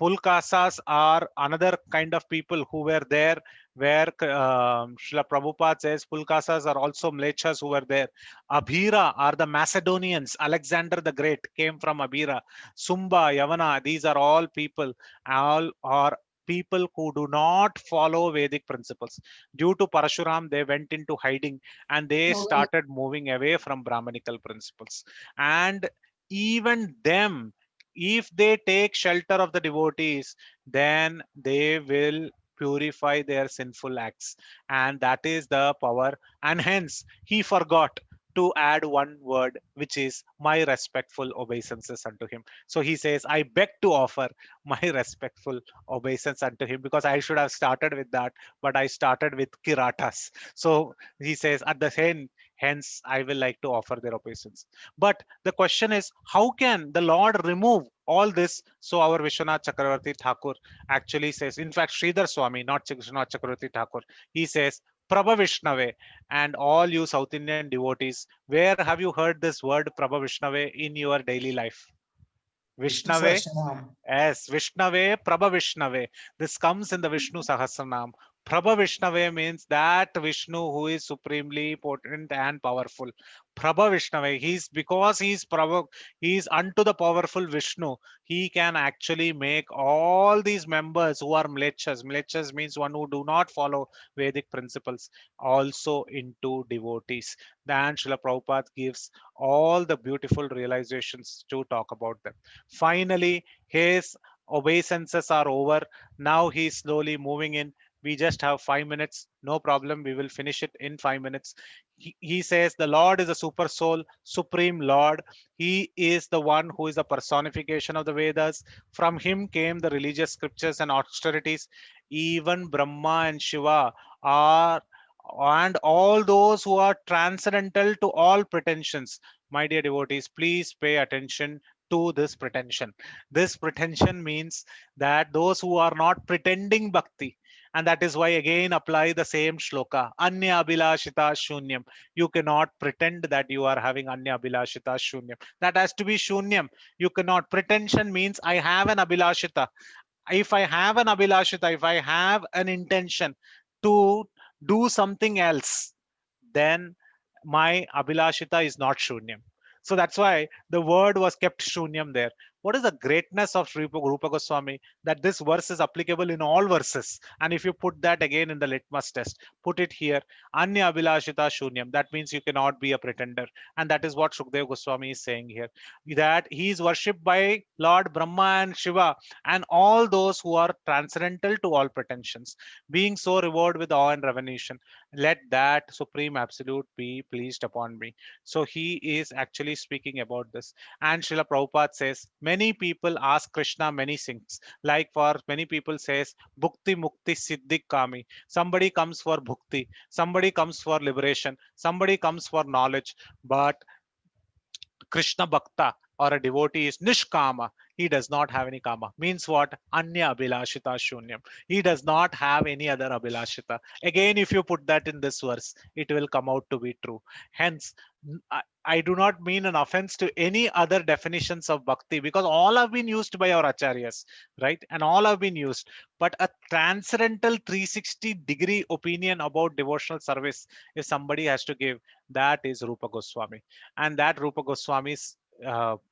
Pulkasas are another kind of people who were there, where Srila Prabhupada says Pulkasas are also Mlechas who were there. Abhira are the Macedonians. Alexander the Great came from Abhira. Sumba, Yavana, these are all people, all are people who do not follow Vedic principles. Due to Parashuram, they went into hiding and they started moving away from Brahmanical principles. And even them, if they take shelter of the devotees, then they will purify their sinful acts. And that is the power. And hence, he forgot to add one word, which is my respectful obeisances unto him. So he says, I beg to offer my respectful obeisance unto him, because I should have started with that, but I started with Kiratas. So he says, at the end, hence I will like to offer their obeisance. But the question is, how can the Lord remove all this? So our Vishwanath Chakravarti Thakur actually says, in fact, Sridhar Swami, not Vishwanath Chakravarti Thakur, he says, Prabha Vishnave. And all you South Indian devotees, where have you heard this word Prabha Vishnave in your daily life? Vishnave, yes, Vishnave, Prabha Vishnave. This comes in the Vishnu Sahasranam. Prabha Vishnave means that Vishnu who is supremely potent and powerful. Prabha Vishnave, because he's Prabha, he's unto the powerful Vishnu. He can actually make all these members who are Mlechas. Mlechas means one who do not follow Vedic principles, also into devotees. Then Srila Prabhupada gives all the beautiful realizations to talk about them. Finally, his obeisances are over. Now he's slowly moving in. We just have 5 minutes. No problem. We will finish it in 5 minutes. He says the Lord is a super soul, supreme Lord. He is the one who is the personification of the Vedas. From him came the religious scriptures and austerities. Even Brahma and Shiva are, and all those who are transcendental to all pretensions. My dear devotees, please pay attention to this pretension. This pretension means that those who are not pretending bhakti, and that is why again apply the same shloka, Anya Abhilashita Shunyam. You cannot pretend that you are having Anya Abhilashita Shunyam. That has to be Shunyam. You cannot. Pretension means I have an Abhilashita. If I have an Abhilashita, if I have an intention to do something else, then my Abhilashita is not Shunyam. So that's why the word was kept Shunyam there. What is the greatness of Rupa Goswami? That this verse is applicable in all verses. And if you put that again in the litmus test, put it here, Anya Abhilashita Shunyam. That means you cannot be a pretender. And that is what Shukdev Goswami is saying here. That he is worshipped by Lord Brahma and Shiva and all those who are transcendental to all pretensions, being so rewarded with awe and revelation. Let that supreme absolute be pleased upon me. So he is actually speaking about this. And Srila Prabhupada says, many people ask Krishna many things. Like for many people says, Bhukti Mukti Siddhi Kami. Somebody comes for Bhukti, somebody comes for liberation, somebody comes for knowledge. But Krishna Bhakta or a devotee is Nishkama. He does not have any kama. Means what? Anya Abhilashita Shunyam. He does not have any other Abhilashita. Again, if you put that in this verse, it will come out to be true. Hence, I do not mean an offense to any other definitions of bhakti, because all have been used by our acharyas, right? And all have been used. But a transcendental 360-degree opinion about devotional service, if somebody has to give, that is Rupa Goswami. And that Rupa Goswami's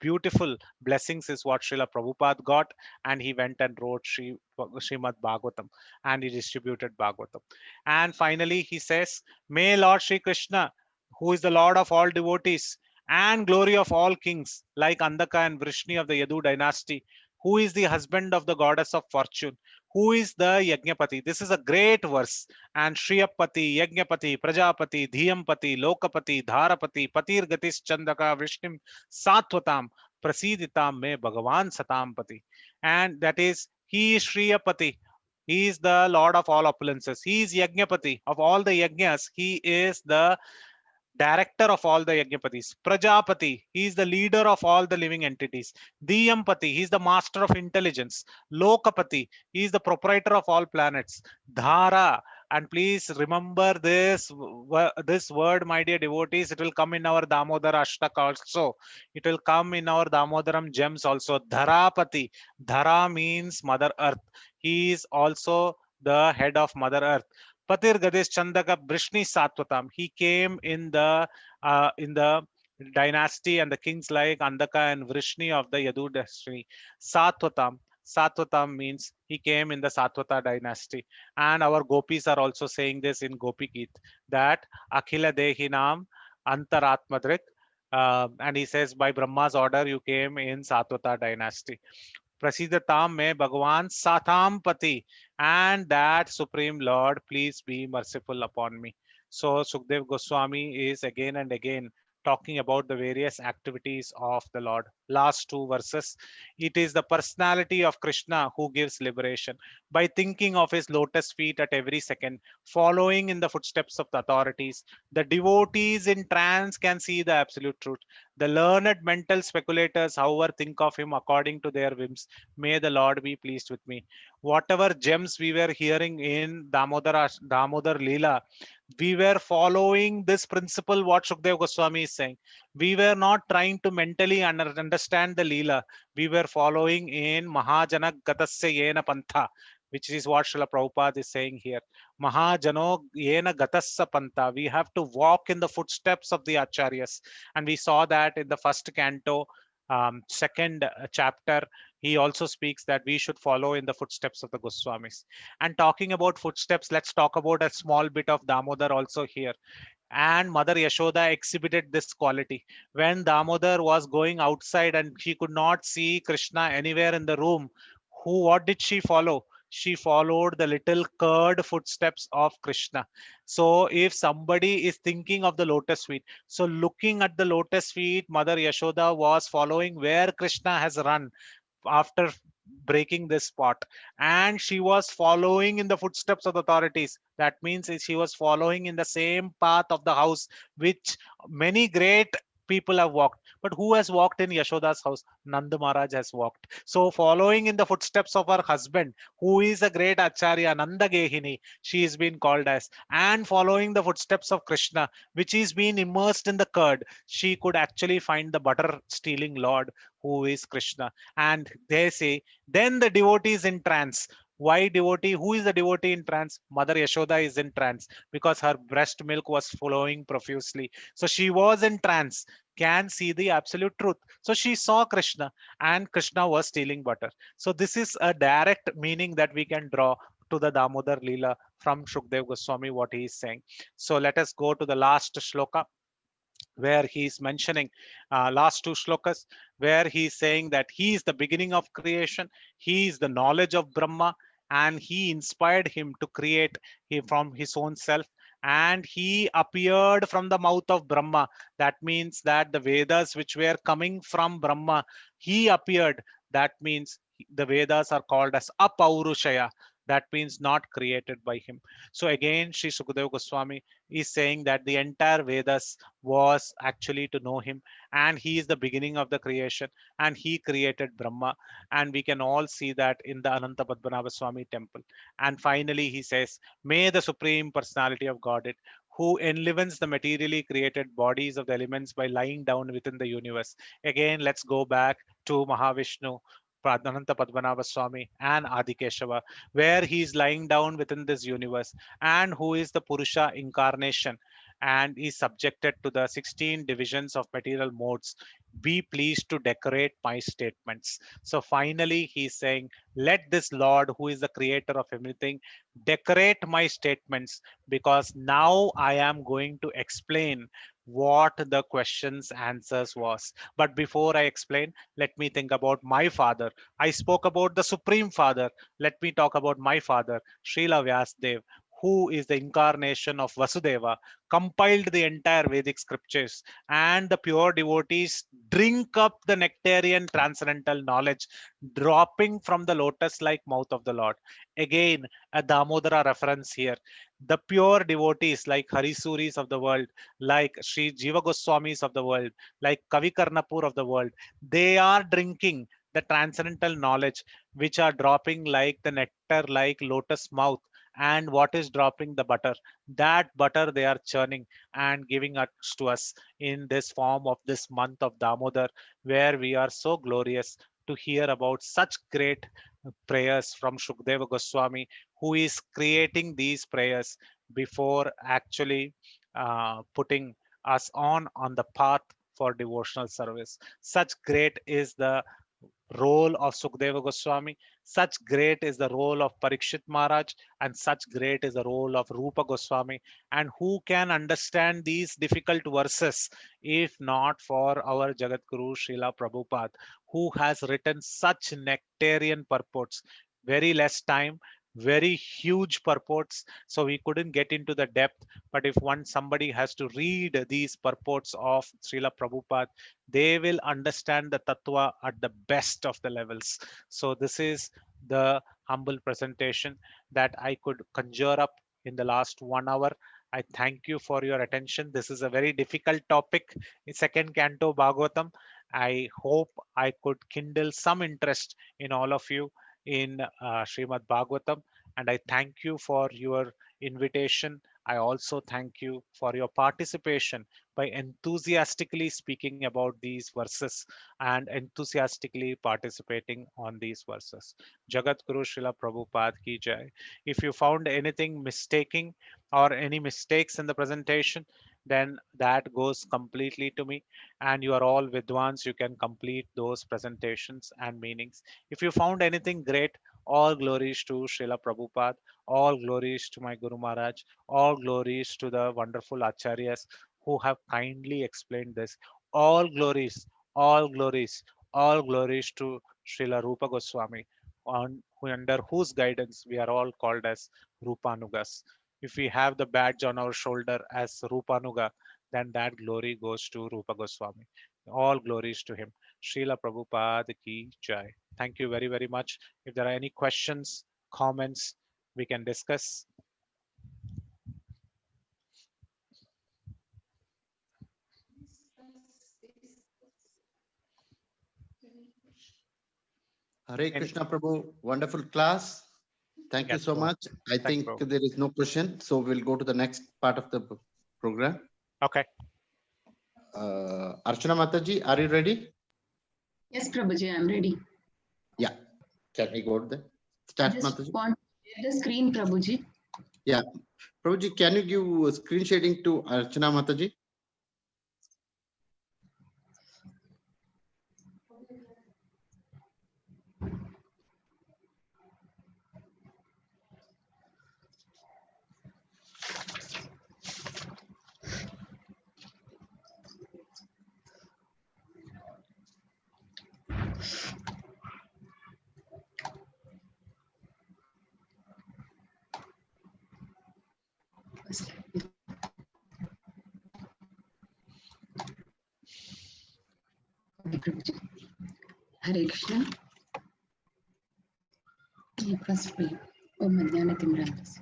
beautiful blessings is what Srila Prabhupada got, and he went and wrote Srimad Bhagavatam, and he distributed Bhagavatam. And finally he says, may Lord Shri Krishna, who is the Lord of all devotees and glory of all kings, like Andaka and Vrishni of the Yadu dynasty, who is the husband of the goddess of fortune, who is the Yajnapati. This is a great verse. And Shriyapati, Yajnapati, Prajapati, Dhiyampati, Lokapati, Dharapati, Patir Gatis Chandaka, Vrishnim, Satwatam, Prasiditam me Bhagavan Satampati. And that is, he is Shriyapati. He is the Lord of all opulences. He is Yajnapati. Of all the Yajnas, he is the director of all the Yajnapatis. Prajapati, he is the leader of all the living entities. Dhiyampati, he is the master of intelligence. Lokapati, he is the proprietor of all planets. Dhara, and please remember this word, my dear devotees, it will come in our Damodara Ashtaka also. It will come in our Damodaram gems also. Dharapati, Dhara means Mother Earth. He is also the head of Mother Earth. Patir Gadesh Chandaka Vrishni Satwatam. He came in the dynasty and the kings like Andaka and Vrishni of the Yadu dynasty. Satwatam. Satwatam means he came in the Satwata dynasty. And our gopis are also saying this in Gopi Geet, that Akhila Dehinam Antaratmadrik. And he says, by Brahma's order, you came in Satwata dynasty. Prasidatam me Bhagavan Satampati, and that Supreme Lord, please be merciful upon me. So Sukdev Goswami is again and again talking about the various activities of the Lord. Last two verses, it is the personality of Krishna who gives liberation. By thinking of his lotus feet at every second, following in the footsteps of the authorities, the devotees in trance can see the absolute truth. The learned mental speculators, however, think of him according to their whims. May the Lord be pleased with me. Whatever gems we were hearing in Damodar Leela, we were following this principle, what Shukdev Goswami is saying. We were not trying to mentally understand the Leela. We were following in Mahajana Gatasya Yena Pantha, which is what Srila Prabhupada is saying here. Mahajano Yena Gatasya Pantha. We have to walk in the footsteps of the Acharyas. And we saw that in the first canto, second chapter. He also speaks that we should follow in the footsteps of the Goswamis. And talking about footsteps, let's talk about a small bit of Damodar also here. And Mother Yashoda exhibited this quality. When Damodar was going outside and she could not see Krishna anywhere in the room, what did she follow? she followed the little curd footsteps of Krishna. So if somebody is thinking of the lotus feet, so looking at the lotus feet, Mother Yashoda was following where Krishna has run after breaking this pot, and she was following in the footsteps of the authorities. That means she was following in the same path of the house which many great people have walked. But who has walked in Yashoda's house? Nanda Maharaj has walked. So following in the footsteps of her husband, who is a great acharya, Nanda Gehini, she is being called as, and following the footsteps of Krishna, which is being immersed in the curd, she could actually find the butter stealing lord, who is Krishna. And they say, then the devotee is in trance. Why devotee? Who is the devotee in trance? Mother Yashoda is in trance because her breast milk was flowing profusely. So she was in trance, can see the absolute truth. So she saw Krishna, and Krishna was stealing butter. So this is a direct meaning that we can draw to the Damodar Leela from Shukdev Goswami, what he is saying. So let us go to the last shloka, where he's mentioning last two shlokas, where he's saying that he is the beginning of creation, he is the knowledge of Brahma, and he inspired him to create from his own self, and he appeared from the mouth of Brahma. That means that the Vedas which were coming from Brahma, he appeared. That means the Vedas are called as apaurushaya. That means not created by him. So again, Sri Sukadeva Goswami is saying that the entire Vedas was actually to know him, and he is the beginning of the creation, and he created Brahma. And we can all see that in the Ananta Padmanabha Swami temple. And finally he says, may the supreme personality of Godhead, who enlivens the materially created bodies of the elements by lying down within the universe. Again, let's go back to Mahavishnu, Ananta Padmanabha Swami, and Adikeshava, where he is lying down within this universe, and who is the Purusha incarnation, and is subjected to the 16 divisions of material modes. Be pleased to decorate my statements. So finally, he's saying, let this Lord, who is the creator of everything, decorate my statements, because now I am going to explain what the question's answers was. But before I explain, let me think about my father. I spoke about the Supreme Father. Let me talk about my father, Srila Vyasdev, who is the incarnation of Vasudeva, compiled the entire Vedic scriptures, and the pure devotees drink up the nectarian transcendental knowledge dropping from the lotus like mouth of the Lord. Again, a Damodara reference here. The pure devotees like Harisuris of the world, like Sri Jiva Goswamis of the world, like Kavi Karnapur of the world, they are drinking the transcendental knowledge, which are dropping like the nectar, like lotus mouth. And what is dropping? The butter. That butter they are churning and giving it to us in this form of this month of Damodar, where we are so glorious to hear about such great prayers from Shukdeva Goswami, who is creating these prayers before actually putting us on the path for devotional service. Such great is the role of Sukdeva Goswami, such great is the role of Parikshit Maharaj, and such great is the role of Rupa Goswami. And who can understand these difficult verses if not for our Jagat Guru Srila Prabhupada, who has written such nectarian purports? Very less time, very huge purports, so we couldn't get into the depth. But if somebody has to read these purports of Srila Prabhupada, they will understand the tattva at the best of the levels. So this is the humble presentation that I could conjure up in the last 1 hour. I thank you for your attention. This is a very difficult topic, second canto Bhagavatam. I hope I could kindle some interest in all of you in Srimad Bhagavatam, and I thank you for your invitation. I also thank you for your participation by enthusiastically speaking about these verses and enthusiastically participating on these verses. Jagat Guru Srila Prabhupada ki jai. If you found anything mistaking or any mistakes in the presentation, then that goes completely to me. And you are all Vidwans, you can complete those presentations and meanings. If you found anything great, all glories to Srila Prabhupada, all glories to my Guru Maharaj, all glories to the wonderful Acharyas who have kindly explained this. All glories, all glories, all glories to Srila Rupa Goswami, under whose guidance we are all called as Rupanugas. If we have the badge on our shoulder as Rupanuga, then that glory goes to Rupa Goswami. All glories to him. Srila Prabhupada ki jai. Thank you very, very much. If there are any questions, comments, we can discuss. Hare Krishna Prabhu, wonderful class. Thank you Yes, so Prabhu. much. I Thanks, think Prabhu. there is no question, so we'll go to the next part of the program. Okay. Archana Mataji, are you ready? Yes, Prabhuji, I'm ready. Yeah. Can we go to the start, Just Mataji? want to share the screen, Prabhuji. Yeah. Prabhuji, can you give screen shading to Archana Mataji? Okay, Prabhuji. Hare Krishna. First page. Om Ajnanatimirandasya.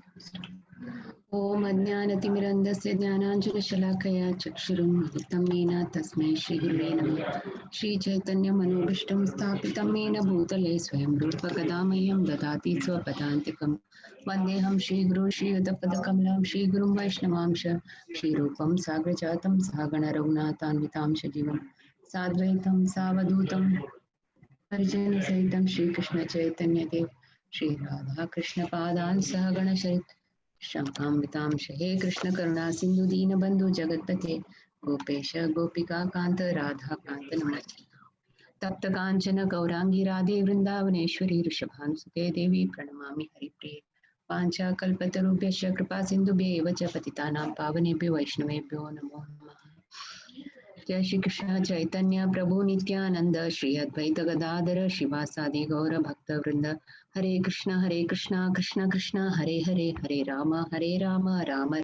Om Ajnanatimirandasya Jnananjana-shalakaya Chakshurum Militam Yena Tasmai Shri Gurave Namah. Shri Chaitanya Manobishtam Sthapitam Yena Bhutale Swayam Rupa Kadamayam Dadati Swapadantikam. Vandeham Shri Guru Shri Yudapadakamalam Shri Gurum Vaishnavamsha Shri Rupam Sagrajatam Sagana Raghunathanvitam Shajivam Sadvaitam Savadutam Arjuna Sahitam Shri Krishna Chaitanya Dev Shri Radha Krishna Padan Sahagana Sharit Shankamvitam Shahe Krishna Karuna Sindhu Dina Bandhu Jagatpate Gopesha Gopika Kanta Radha Kanta Namati Tapta Kanchana Gaurangi Radhe Vrindavaneshwari Rishabhansute Devi Pranamami Haripriye Pancha Kalpatarubhyasya Kripa Sindhubhya Eva Cha Patitanam Pavanebhyo Vaishnavebhyo Namo Namaha जय श्री कृष्ण चैतन्य प्रभु नित्यानंद श्री अद्वैत गदाधर शिवासादि गौर भक्त वृंद हरे कृष्ण कृष्ण कृष्ण हरे हरे हरे राम राम